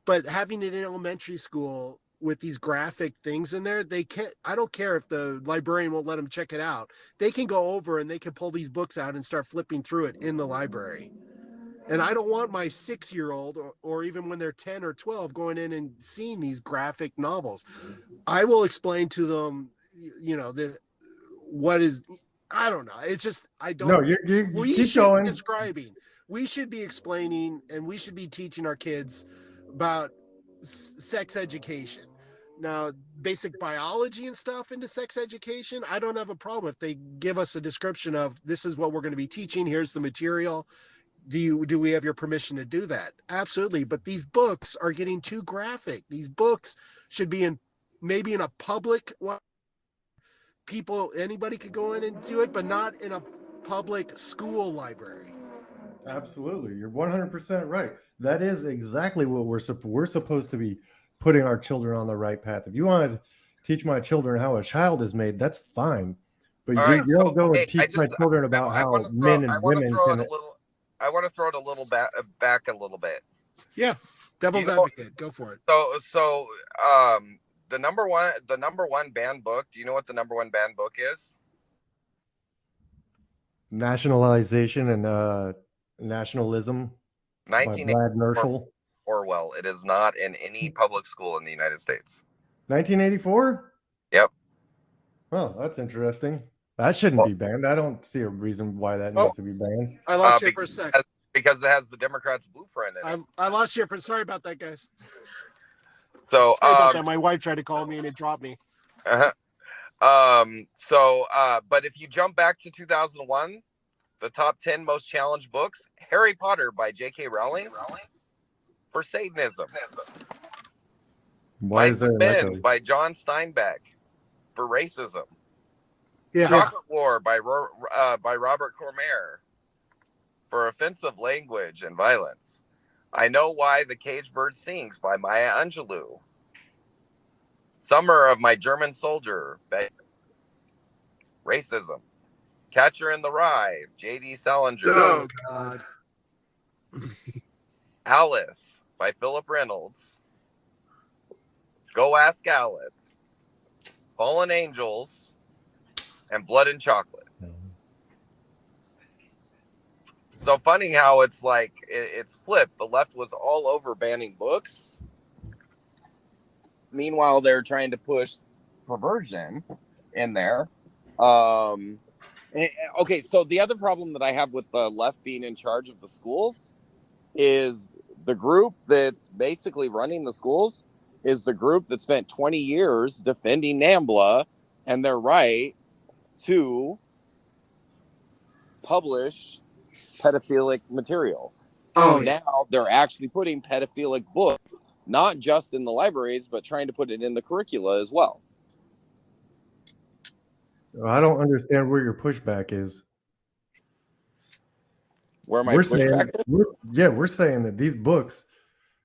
Speaker 3: But having it in elementary school with these graphic things in there, they can't, I don't care if the librarian won't let them check it out. They can go over and they can pull these books out and start flipping through it in the library. And I don't want my 6-year-old or even when they're 10 or 12 going in and seeing these graphic novels. I will explain to them, what is, I don't know. It's just, I don't.
Speaker 2: No, you
Speaker 3: we
Speaker 2: keep
Speaker 3: should
Speaker 2: going.
Speaker 3: be describing. We should be explaining, and we should be teaching our kids about sex education. Now, basic biology and stuff into sex education, I don't have a problem if they give us a description of this is what we're going to be teaching. Here's the material. Do we have your permission to do that? Absolutely. But these books are getting too graphic. These books should be maybe in a public one. Anybody could go in and do it, but not in a public school library.
Speaker 2: Absolutely. You're 100% right. That is exactly what we're supposed to be putting our children on the right path. If you want to teach my children how a child is made, that's fine. But you don't go and teach my children about how men and women can.
Speaker 1: I want to throw it a little back a little bit.
Speaker 3: Yeah, devil's advocate. Go for it.
Speaker 1: So the number one banned book. Do you know what the number one banned book is?
Speaker 2: Nationalization and nationalism by Brad Nerschel.
Speaker 1: Orwell. It is not in any public school in the United States.
Speaker 2: 1984?
Speaker 1: Yep.
Speaker 2: Oh, that's interesting. That shouldn't be banned. I don't see a reason why that needs to be banned.
Speaker 3: I lost you for a second.
Speaker 1: Because it has the Democrats' blueprint in it.
Speaker 3: I lost you for. Sorry about that, guys.
Speaker 1: So
Speaker 3: sorry about that. My wife tried to call me and it dropped me.
Speaker 1: But if you jump back to 2001, the top 10 most challenged books: Harry Potter by J.K. Rowling for Satanism.
Speaker 2: Why is there
Speaker 1: Ben by John Steinbeck for racism.
Speaker 3: Yeah.
Speaker 1: Chocolate War by Robert Cormier for offensive language and violence. I know why the caged bird sings by Maya Angelou. Summer of my German soldier. Racism. Catcher in the Rye. J.D. Salinger.
Speaker 3: Oh God.
Speaker 1: Alice by Philip Reynolds. Go Ask Alice. Fallen Angels. And Blood and Chocolate. So funny how it's like it's flipped. The left was all over banning books. Meanwhile, they're trying to push perversion in there. Okay, so the other problem that I have with the left being in charge of the schools is the group that's basically running the schools is the group that spent 20 years defending NAMBLA and their right to publish pedophilic material.
Speaker 3: Oh,
Speaker 1: Now they're actually putting pedophilic books, not just in the libraries, but trying to put it in the curricula as well.
Speaker 2: I don't understand where your pushback is.
Speaker 1: Where my pushback is?
Speaker 2: We're saying that these books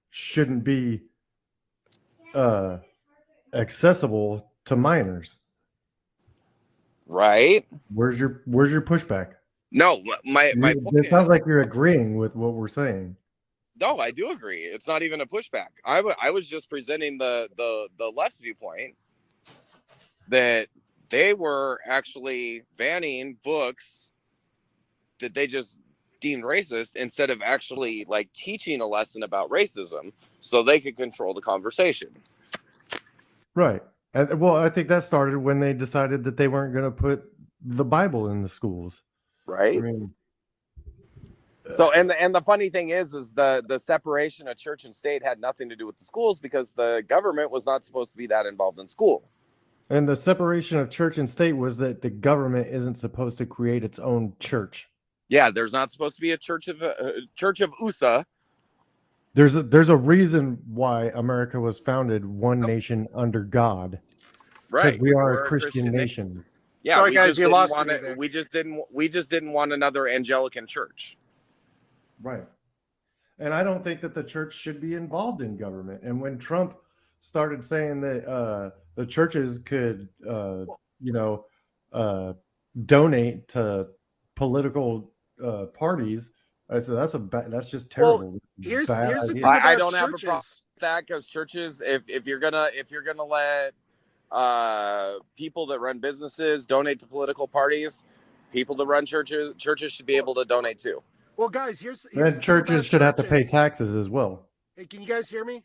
Speaker 2: shouldn't be accessible to minors.
Speaker 1: Right?
Speaker 2: Where's your pushback?
Speaker 1: No, my point
Speaker 2: it sounds like you're agreeing with what we're saying.
Speaker 1: No, I do agree. It's not even a pushback. I was just presenting the left's viewpoint that they were actually banning books that they just deemed racist instead of actually like teaching a lesson about racism so they could control the conversation.
Speaker 2: Right. And well, I think that started when they decided that they weren't going to put the Bible in the schools.
Speaker 1: Right.
Speaker 2: I mean,
Speaker 1: so and the funny thing is the separation of church and state had nothing to do with the schools because the government was not supposed to be that involved in school.
Speaker 2: And the separation of church and state was that the government isn't supposed to create its own church.
Speaker 1: Yeah, there's not supposed to be a church of USA.
Speaker 2: There's a reason why America was founded one nation under God.
Speaker 1: Right.
Speaker 2: Because we are a Christian nation.
Speaker 1: Yeah,
Speaker 3: sorry guys, you lost me
Speaker 1: there. We just didn't want another Anglican church.
Speaker 2: Right. And I don't think that the church should be involved in government. And when Trump started saying that the churches could donate to political parties, I said that's just terrible.
Speaker 3: Well, here's the thing about
Speaker 1: I don't
Speaker 3: churches.
Speaker 1: have a problem with that because churches, if you're gonna let people that run businesses donate to political parties, people that run churches should be able to donate too.
Speaker 3: Well, guys, here's
Speaker 2: and churches should have to pay taxes as well.
Speaker 3: Hey, can you guys hear me?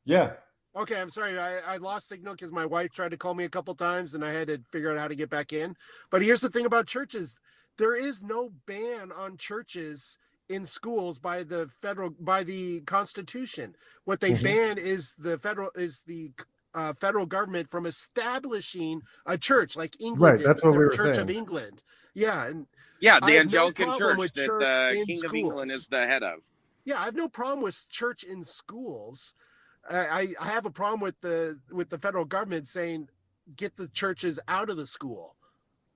Speaker 2: Yeah.
Speaker 3: Okay, I'm sorry. I lost signal because my wife tried to call me a couple times and I had to figure out how to get back in. But here's the thing about churches. There is no ban on churches in schools by the Constitution. What they ban is the federal government from establishing a church like England,
Speaker 2: right? That's what we were
Speaker 3: Church
Speaker 2: saying.
Speaker 3: of England. Yeah, and
Speaker 1: the Anglican Church that the King of
Speaker 3: schools.
Speaker 1: England is the head of.
Speaker 3: Yeah, I have no problem with church in schools. I have a problem with the federal government saying get the churches out of the school.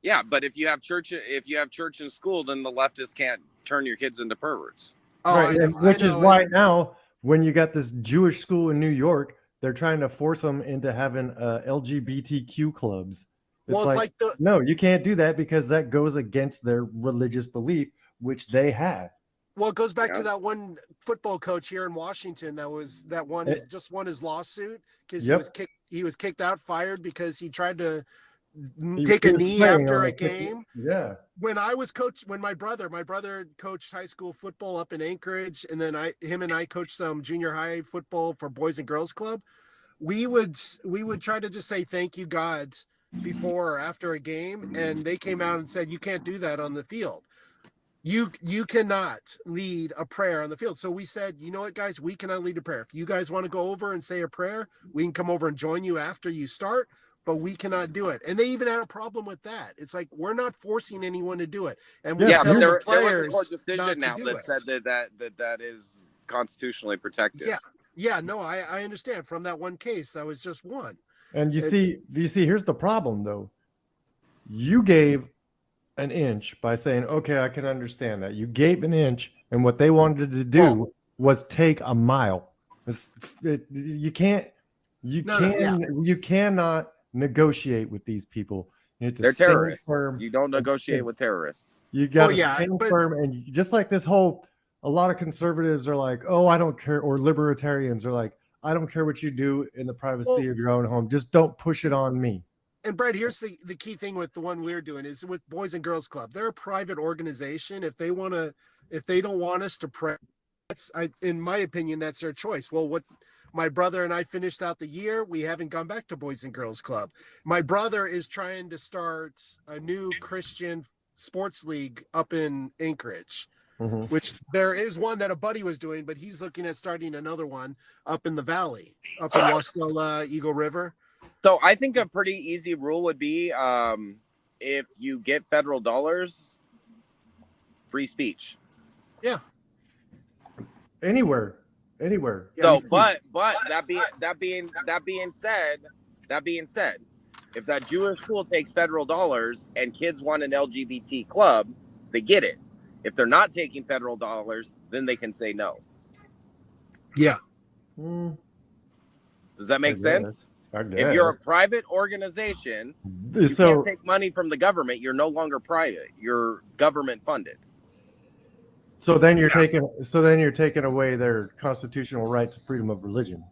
Speaker 1: Yeah, but if you have church in school, then the leftists can't turn your kids into perverts.
Speaker 3: Oh,
Speaker 2: right, which is why now when you got this Jewish school in New York, they're trying to force them into having LGBTQ clubs. No, you can't do that because that goes against their religious belief, which they have.
Speaker 3: Well, it goes back to that one football coach here in Washington that just won his lawsuit because he was kicked out, fired because he tried to take a knee after a game.
Speaker 2: Yeah.
Speaker 3: When my brother coached high school football up in Anchorage, and then him and I coached some junior high football for Boys and Girls Club. We would try to just say thank you, God, before or after a game, and they came out and said you can't do that on the field. You cannot lead a prayer on the field. So we said, you know what, guys, we cannot lead a prayer. If you guys want to go over and say a prayer, we can come over and join you after you start, but we cannot do it. And they even had a problem with that. It's like, we're not forcing anyone to do it. And we tell the players
Speaker 1: there was a court decision
Speaker 3: not to do
Speaker 1: that said that is constitutionally protected.
Speaker 3: Yeah, no, I understand. From that one case, that was just one.
Speaker 2: And you see, here's the problem though. You gave an inch by saying, okay, I can understand that. You gave an inch, and what they wanted to do was take a mile. You cannot negotiate with these people. You have to
Speaker 1: They're
Speaker 2: stand
Speaker 1: terrorists.
Speaker 2: firm.
Speaker 1: You don't negotiate with terrorists.
Speaker 2: You got to stand firm, and just like this whole, a lot of conservatives are like, "Oh, I don't care," or libertarians are like, "I don't care what you do in the privacy of your own home. Just don't push it on me."
Speaker 3: And Brad, here's the key thing with the one we're doing is with Boys and Girls Club. They're a private organization. If they don't want us to pray, in my opinion, that's their choice. Well, what my brother and I finished out the year, we haven't gone back to Boys and Girls Club. My brother is trying to start a new Christian sports league up in Anchorage, which there is one that a buddy was doing, but he's looking at starting another one up in the valley, up in Wasilla, Eagle River.
Speaker 1: So I think a pretty easy rule would be if you get federal dollars, free speech.
Speaker 3: Yeah.
Speaker 2: Anywhere.
Speaker 1: So, but that being said, if that Jewish school takes federal dollars and kids want an LGBT club, they get it. If they're not taking federal dollars, then they can say no.
Speaker 3: Yeah.
Speaker 1: Does that make sense? If you're a private organization, you can't take money from the government. You're no longer private. You're government funded.
Speaker 2: So then you're taking away their constitutional right to freedom of religion.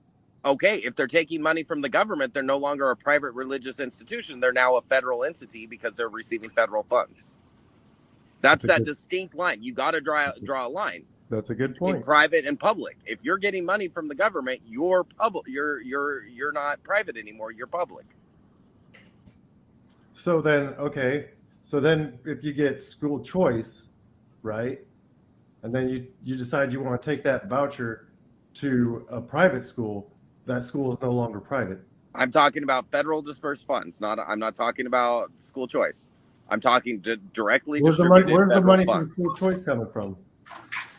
Speaker 1: Okay, if they're taking money from the government, they're no longer a private religious institution. They're now a federal entity because they're receiving federal funds. That's that distinct line. You got to draw a line.
Speaker 2: That's a good point.
Speaker 1: In private and public. If you're getting money from the government, you're public. You're not private anymore. You're public.
Speaker 2: So then, if you get school choice, right, and then you decide you want to take that voucher to a private school, that school is no longer private.
Speaker 1: I'm talking about federal dispersed funds. I'm not talking about school choice. I'm talking directly distributed federal funds. Where's the money
Speaker 2: from school choice coming from?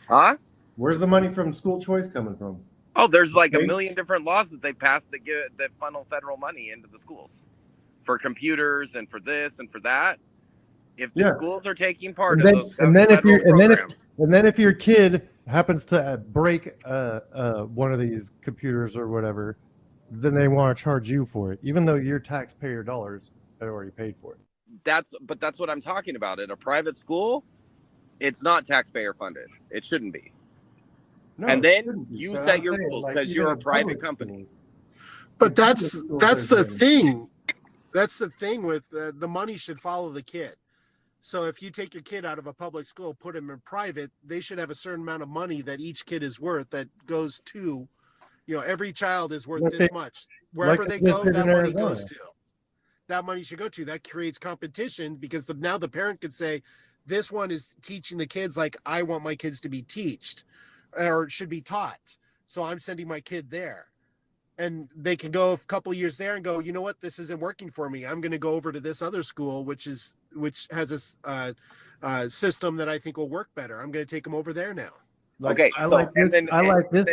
Speaker 1: Huh?
Speaker 2: Where's the money from school choice coming from?
Speaker 1: Oh, there's like a million different laws that they passed that funnel federal money into the schools for computers and for this and for that. If the schools are taking part of those, and
Speaker 2: then if your kid happens to break one of these computers or whatever, then they want to charge you for it, even though your taxpayer dollars had already paid for it.
Speaker 1: That's what I'm talking about. At a private school, it's not taxpayer funded. It shouldn't be. No, and then you set your rules because you're a private company.
Speaker 3: But that's the thing. That's the thing with the money should follow the kid. So if you take your kid out of a public school, put them in private, they should have a certain amount of money that each kid is worth that goes to, every child is worth this much. Wherever they go, that money goes to. That money should go to. That creates competition because now the parent could say, this one is teaching the kids like I want my kids to be taught or should be taught. So I'm sending my kid there. And they can go a couple years there and go, you know what, this isn't working for me. I'm going to go over to this other school, which has a system that I think will work better. I'm going to take them over there now.
Speaker 1: Okay,
Speaker 2: I like this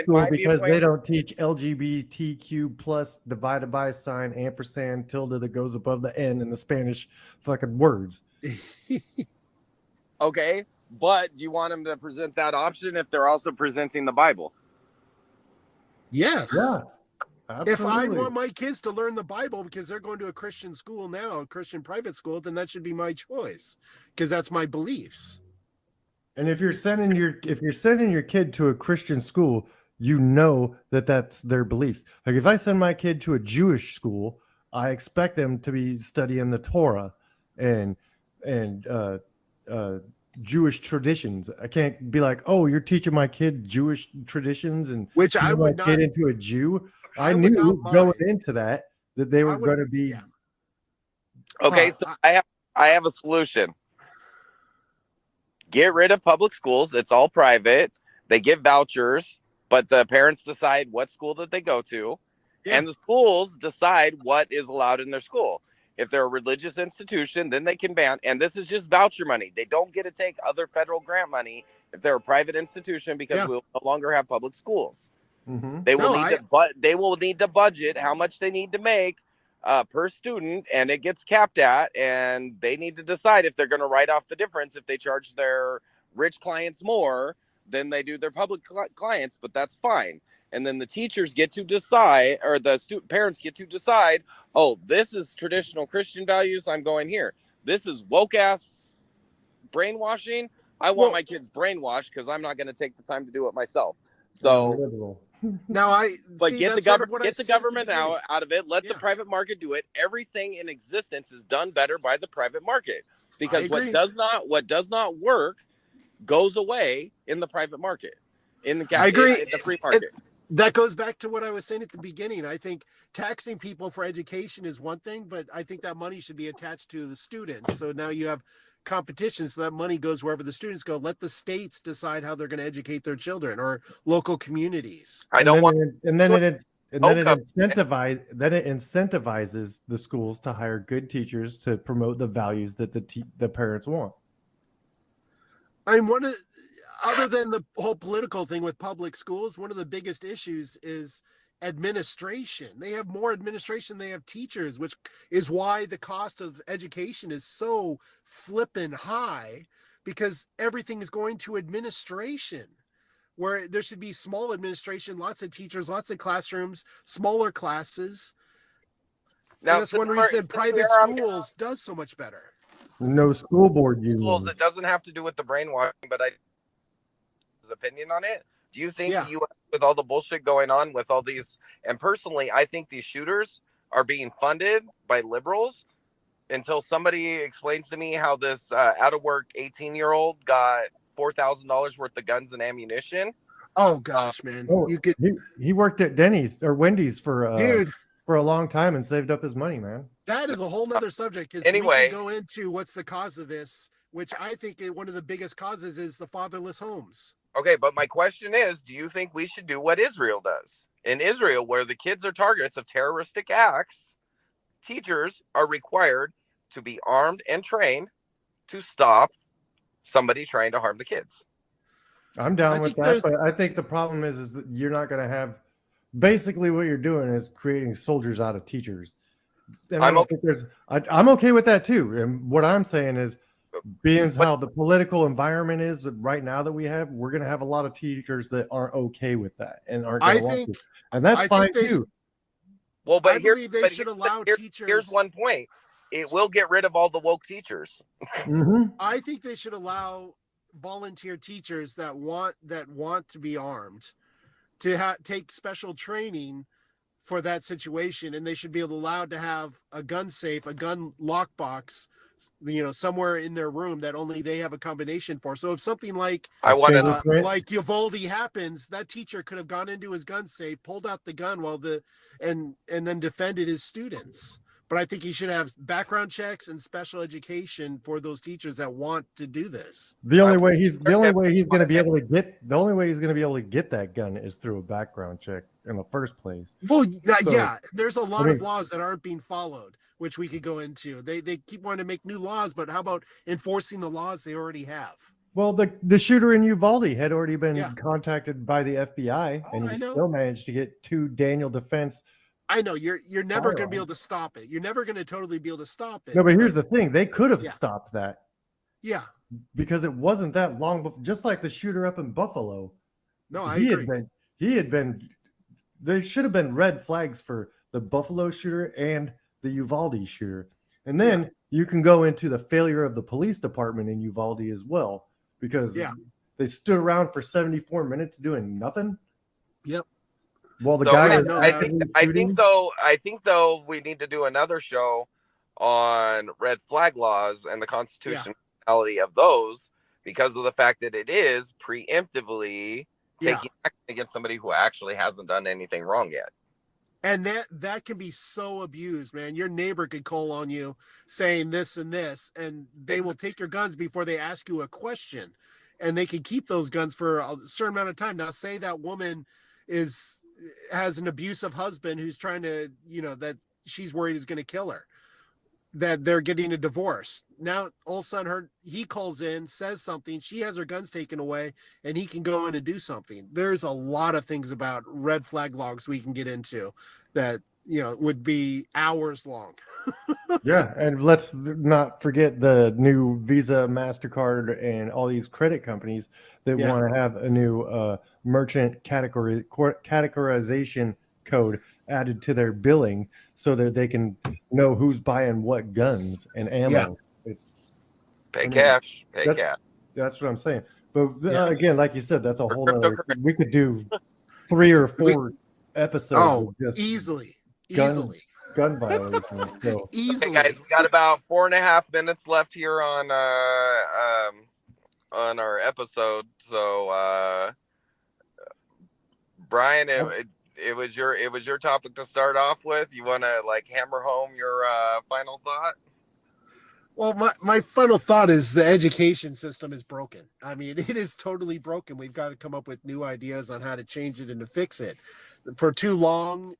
Speaker 2: school because they don't teach LGBTQ plus divided by sign ampersand tilde that goes above the N in the Spanish fucking words.
Speaker 1: Okay, but do you want them to present that option if they're also presenting the Bible?
Speaker 3: Yes.
Speaker 2: Yeah. Absolutely.
Speaker 3: If I want my kids to learn the Bible because they're going to a Christian school now, a Christian private school, then that should be my choice because that's my beliefs.
Speaker 2: And if you're sending your kid to a Christian school, you know that that's their beliefs. Like if I send my kid to a Jewish school, I expect them to be studying the Torah and Jewish traditions. I can't be like, oh, you're teaching my kid Jewish traditions and
Speaker 3: which I would not
Speaker 2: get into a Jew. I knew going into that they were going to be.
Speaker 3: Yeah.
Speaker 1: Okay, so I have a solution. Get rid of public schools. It's all private. They give vouchers, but the parents decide what school that they go to, and the schools decide what is allowed in their school. If they're a religious institution, then they can ban. And this is just voucher money. They don't get to take other federal grant money if they're a private institution because we'll no longer have public schools.
Speaker 2: Mm-hmm.
Speaker 1: They will need to budget how much they need to make per student, and it gets capped at. And they need to decide if they're going to write off the difference if they charge their rich clients more then they do their public clients, but that's fine. And then the teachers get to decide, or the parents get to decide, oh, this is traditional Christian values, I'm going here. This is woke ass brainwashing, I want my kids brainwashed because I'm not going to take the time to do it myself. So
Speaker 3: now
Speaker 1: get the government out of it. Let the private market do it. Everything in existence is done better by the private market, because what does not work goes away in the private market. In the free market.
Speaker 3: That goes back to what I was saying at the beginning. I think taxing people for education is one thing, but I think that money should be attached to the students. So now you have competition, so that money goes wherever the students go. Let the states decide how they're going to educate their children, or local communities.
Speaker 2: Then it incentivizes the schools to hire good teachers to promote the values that the parents want.
Speaker 3: I mean, other than the whole political thing with public schools, one of the biggest issues is administration. They have more administration than they have teachers, which is why the cost of education is so flippin' high, because everything is going to administration, where there should be small administration, lots of teachers, lots of classrooms, smaller classes. Now, that's one reason private schools does so much better.
Speaker 2: No school board unions.
Speaker 1: It doesn't have to do with the brainwashing, but his opinion on it. Do you think the U.S., with all the bullshit going on with all these, and personally, I think these shooters are being funded by liberals, until somebody explains to me how this out of work 18-year-old got $4,000 worth of guns and ammunition.
Speaker 3: Oh gosh, man!
Speaker 2: He worked at Denny's or Wendy's for a long time and saved up his money, man.
Speaker 3: That is a whole nother subject. Because we can go into what's the cause of this, which I think one of the biggest causes is the fatherless homes.
Speaker 1: Okay, but my question is, do you think we should do what Israel does? In Israel, where the kids are targets of terroristic acts, teachers are required to be armed and trained to stop somebody trying to harm the kids.
Speaker 2: I'm down with that, but I think the problem is that you're not going to have. Basically, what you're doing is creating soldiers out of teachers. I'm okay with that too. And what I'm saying is, being how the political environment is right now that we have, we're going to have a lot of teachers that aren't okay with that and aren't going to want to. And that's fine too.
Speaker 1: Well, but
Speaker 3: they should allow teachers.
Speaker 1: Here's one point: it will get rid of all the woke teachers.
Speaker 2: Mm-hmm.
Speaker 3: I think they should allow volunteer teachers that want to be armed to take special training for that situation, and they should be allowed to have a gun safe, a gun lockbox, somewhere in their room that only they have a combination for. So if something like Uvalde happens, that teacher could have gone into his gun safe, pulled out the gun and then defended his students. But I think he should have background checks and special education for those teachers that want to do this.
Speaker 2: The only way he's going to be able to get that gun is through a background check in the first place.
Speaker 3: Well, there's a lot of laws that aren't being followed, which we could go into. They keep wanting to make new laws, but how about enforcing the laws they already have?
Speaker 2: Well, the shooter in Uvalde had already been contacted by the FBI, and he still managed to get 2 Daniel Defense.
Speaker 3: I know you're never going to be able to stop it. You're never going to totally be able to stop it.
Speaker 2: No, but here's the thing: they could have stopped that.
Speaker 3: Yeah,
Speaker 2: because it wasn't that long before. Just like the shooter up in Buffalo.
Speaker 3: No, I agree.
Speaker 2: There should have been red flags for the Buffalo shooter and the Uvalde shooter, and then you can go into the failure of the police department in Uvalde as well, because they stood around for 74 minutes doing nothing.
Speaker 3: Yep.
Speaker 2: Well, I
Speaker 1: think though we need to do another show on red flag laws and the constitutionality of those, because of the fact that it is preemptively taking action against somebody who actually hasn't done anything wrong yet.
Speaker 3: And that can be so abused, man. Your neighbor could call on you saying this and this, and they will take your guns before they ask you a question, and they can keep those guns for a certain amount of time. Now, say that woman has an abusive husband who's trying to, that she's worried is going to kill her, that they're getting a divorce. Now, all of a sudden, he calls in, says something, she has her guns taken away, and he can go in and do something. There's a lot of things about red flag logs we can get into that would be hours long.
Speaker 2: Yeah, and let's not forget the new Visa, MasterCard, and all these credit companies that
Speaker 3: Yeah.
Speaker 2: want to have a new merchant categorization code added to their billing so that they can know who's buying what guns and ammo. It's,
Speaker 1: Pay
Speaker 2: I mean,
Speaker 1: cash. Pay
Speaker 2: that's
Speaker 1: cash.
Speaker 2: that's what I'm saying. But
Speaker 3: Yeah.
Speaker 2: again, like you said, that's a
Speaker 1: For
Speaker 2: whole other.
Speaker 1: cryptocurrency.
Speaker 2: We could do 3 or 4 episodes
Speaker 3: Oh,
Speaker 2: of just
Speaker 3: easily.
Speaker 2: gun violations. So
Speaker 1: Okay,
Speaker 3: Easily.
Speaker 1: guys, we got about 4.5 minutes left here on our episode. So, Brian, it was your topic to start off with. You want to like hammer home your final thought?
Speaker 3: Well, my final thought is the education system is broken. I mean, it is totally broken. We've got to come up with new ideas on how to change it and to fix it. For too long,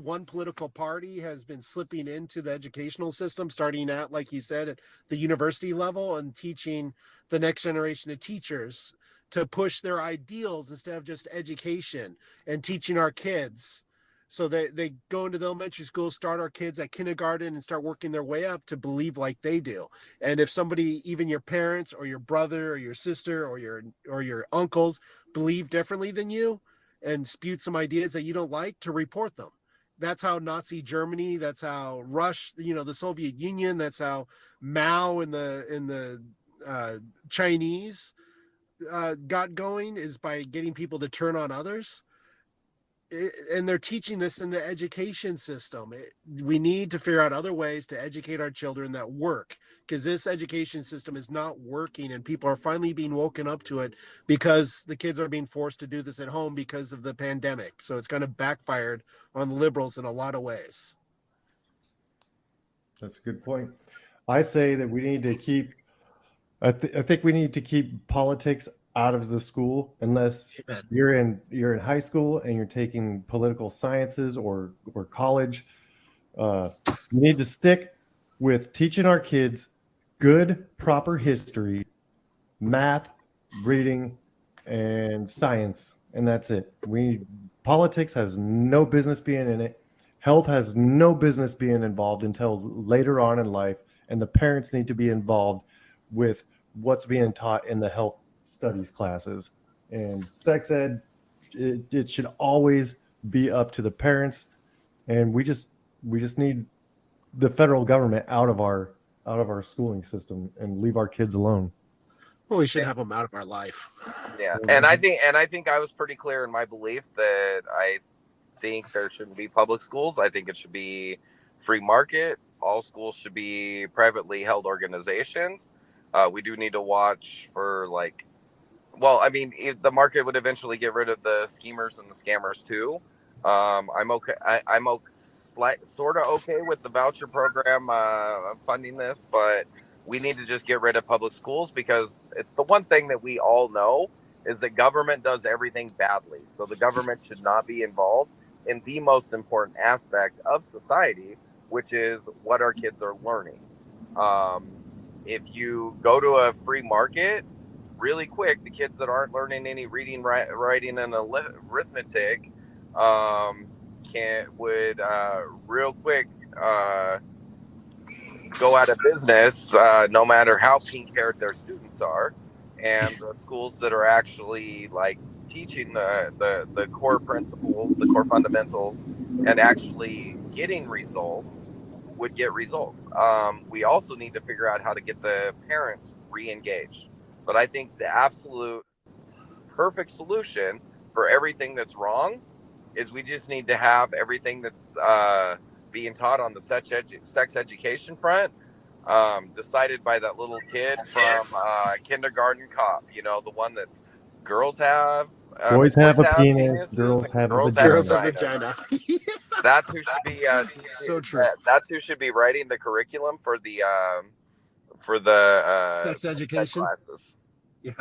Speaker 3: one political party has been slipping into the educational system, starting out, like you said, at the university level and teaching the next generation of teachers to push their ideals instead of just education and teaching our kids. So they go into the elementary school, start our kids at kindergarten and start working their way up to believe like they do. And if somebody, even your parents or your brother or your sister or your uncles believe differently than you and spew some ideas that you don't like, to report them. That's how Nazi Germany, that's how Russia, the Soviet Union, that's how Mao and the Chinese got going, is by getting people to turn on others. And they're teaching this in the education system. We need to figure out other ways to educate our children that work, because this education system is not working, and people are finally being woken up to it because the kids are being forced to do this at home because of the pandemic. So it's kind of backfired on liberals in a lot of ways.
Speaker 2: that's a good point. I say that we need to keep. I think we need to keep politics out of the school unless
Speaker 3: Amen.
Speaker 2: you're in high school and you're taking political sciences or college. You need to stick with teaching our kids good, proper history, math, reading, and science, and that's it. Politics has no business being in it. Health has no business being involved until later on in life, and the parents need to be involved with what's being taught in the health studies classes. And sex ed, it should always be up to the parents, and we just need the federal government out of our schooling system and leave our kids alone.
Speaker 3: Well, we should have them out of our life.
Speaker 1: Yeah, and I think I was pretty clear in my belief that I think there shouldn't be public schools. I think it should be free market. All schools should be privately held organizations. We do need to watch for I mean, the market would eventually get rid of the schemers and the scammers too. I'm okay. I'm sort of okay with the voucher program funding this, but we need to just get rid of public schools, because it's the one thing that we all know is that government does everything badly. So the government should not be involved in the most important aspect of society, which is what our kids are learning. If you go to a free market, really quick, the kids that aren't learning any reading, writing, and arithmetic would real quick go out of business, no matter how pink-haired their students are. And the schools that are actually like teaching the core principles, the core fundamentals, and actually getting results would get results. We also need to figure out how to get the parents re-engaged. But I think the absolute perfect solution for everything that's wrong is we just need to have everything that's being taught on the sex education front decided by that little kid from Kindergarten Cop. The one that's girls have
Speaker 2: Boys have a penis,
Speaker 1: penises
Speaker 2: girls
Speaker 1: and
Speaker 2: have a
Speaker 1: girls have
Speaker 3: Girls have
Speaker 2: vagina.
Speaker 3: vagina.
Speaker 1: That's who should be
Speaker 3: So true.
Speaker 1: that's who should be writing the curriculum for the
Speaker 3: Sex
Speaker 1: sex
Speaker 3: education.
Speaker 1: classes.
Speaker 3: Yeah.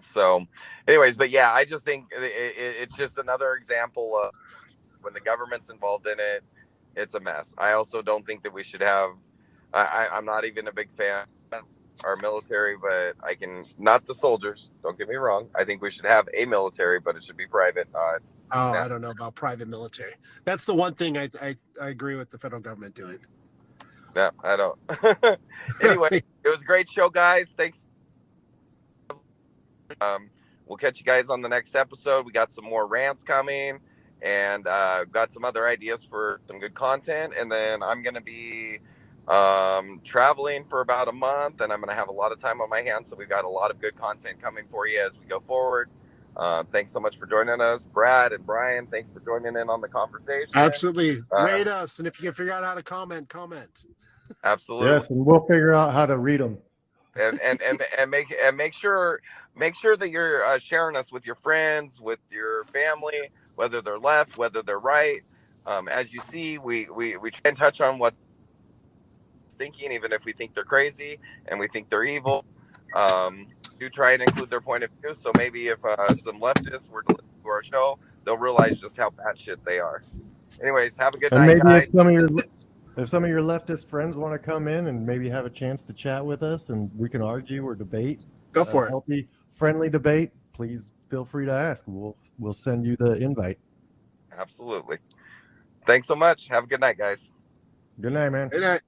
Speaker 1: So, anyways, but yeah, I just think it's just another example of when the government's involved in it, it's a mess. I also don't think that we should have. I'm not even a big fan of our military, but I can not the soldiers. Don't get me wrong. I think we should have a military, but it should be private.
Speaker 3: I don't know about private military. That's the one thing I agree with the federal government doing.
Speaker 1: No, I don't. Anyway, it was a great show, guys. Thanks. We'll catch you guys on the next episode. We got some more rants coming, and got some other ideas for some good content. And then I'm going to be traveling for about a month, and I'm going to have a lot of time on my hands. So we've got a lot of good content coming for you as we go forward. Thanks so much for joining us, Brad and Brian. Thanks for joining in on the conversation.
Speaker 3: Absolutely. Rate us, and if you can figure out how to comment.
Speaker 1: Absolutely.
Speaker 2: Yes, and we'll figure out how to read them.
Speaker 1: And make sure that you're sharing us with your friends, with your family, whether they're left, whether they're right. As you see, we try and touch on what thinking, even if we think they're crazy and we think they're evil. Do try and include their point of view. So maybe if some leftists were to listen to our show, they'll realize just how batshit they are. Anyways, have a good night,
Speaker 2: maybe
Speaker 1: guys.
Speaker 2: if some of your leftist friends want to come in and maybe have a chance to chat with us and we can argue or debate,
Speaker 3: Go for it.
Speaker 2: Healthy, friendly debate, please feel free to ask. We'll send you the invite.
Speaker 1: Absolutely. Thanks so much. Have a good night, guys.
Speaker 2: Good night, man.
Speaker 3: Good night.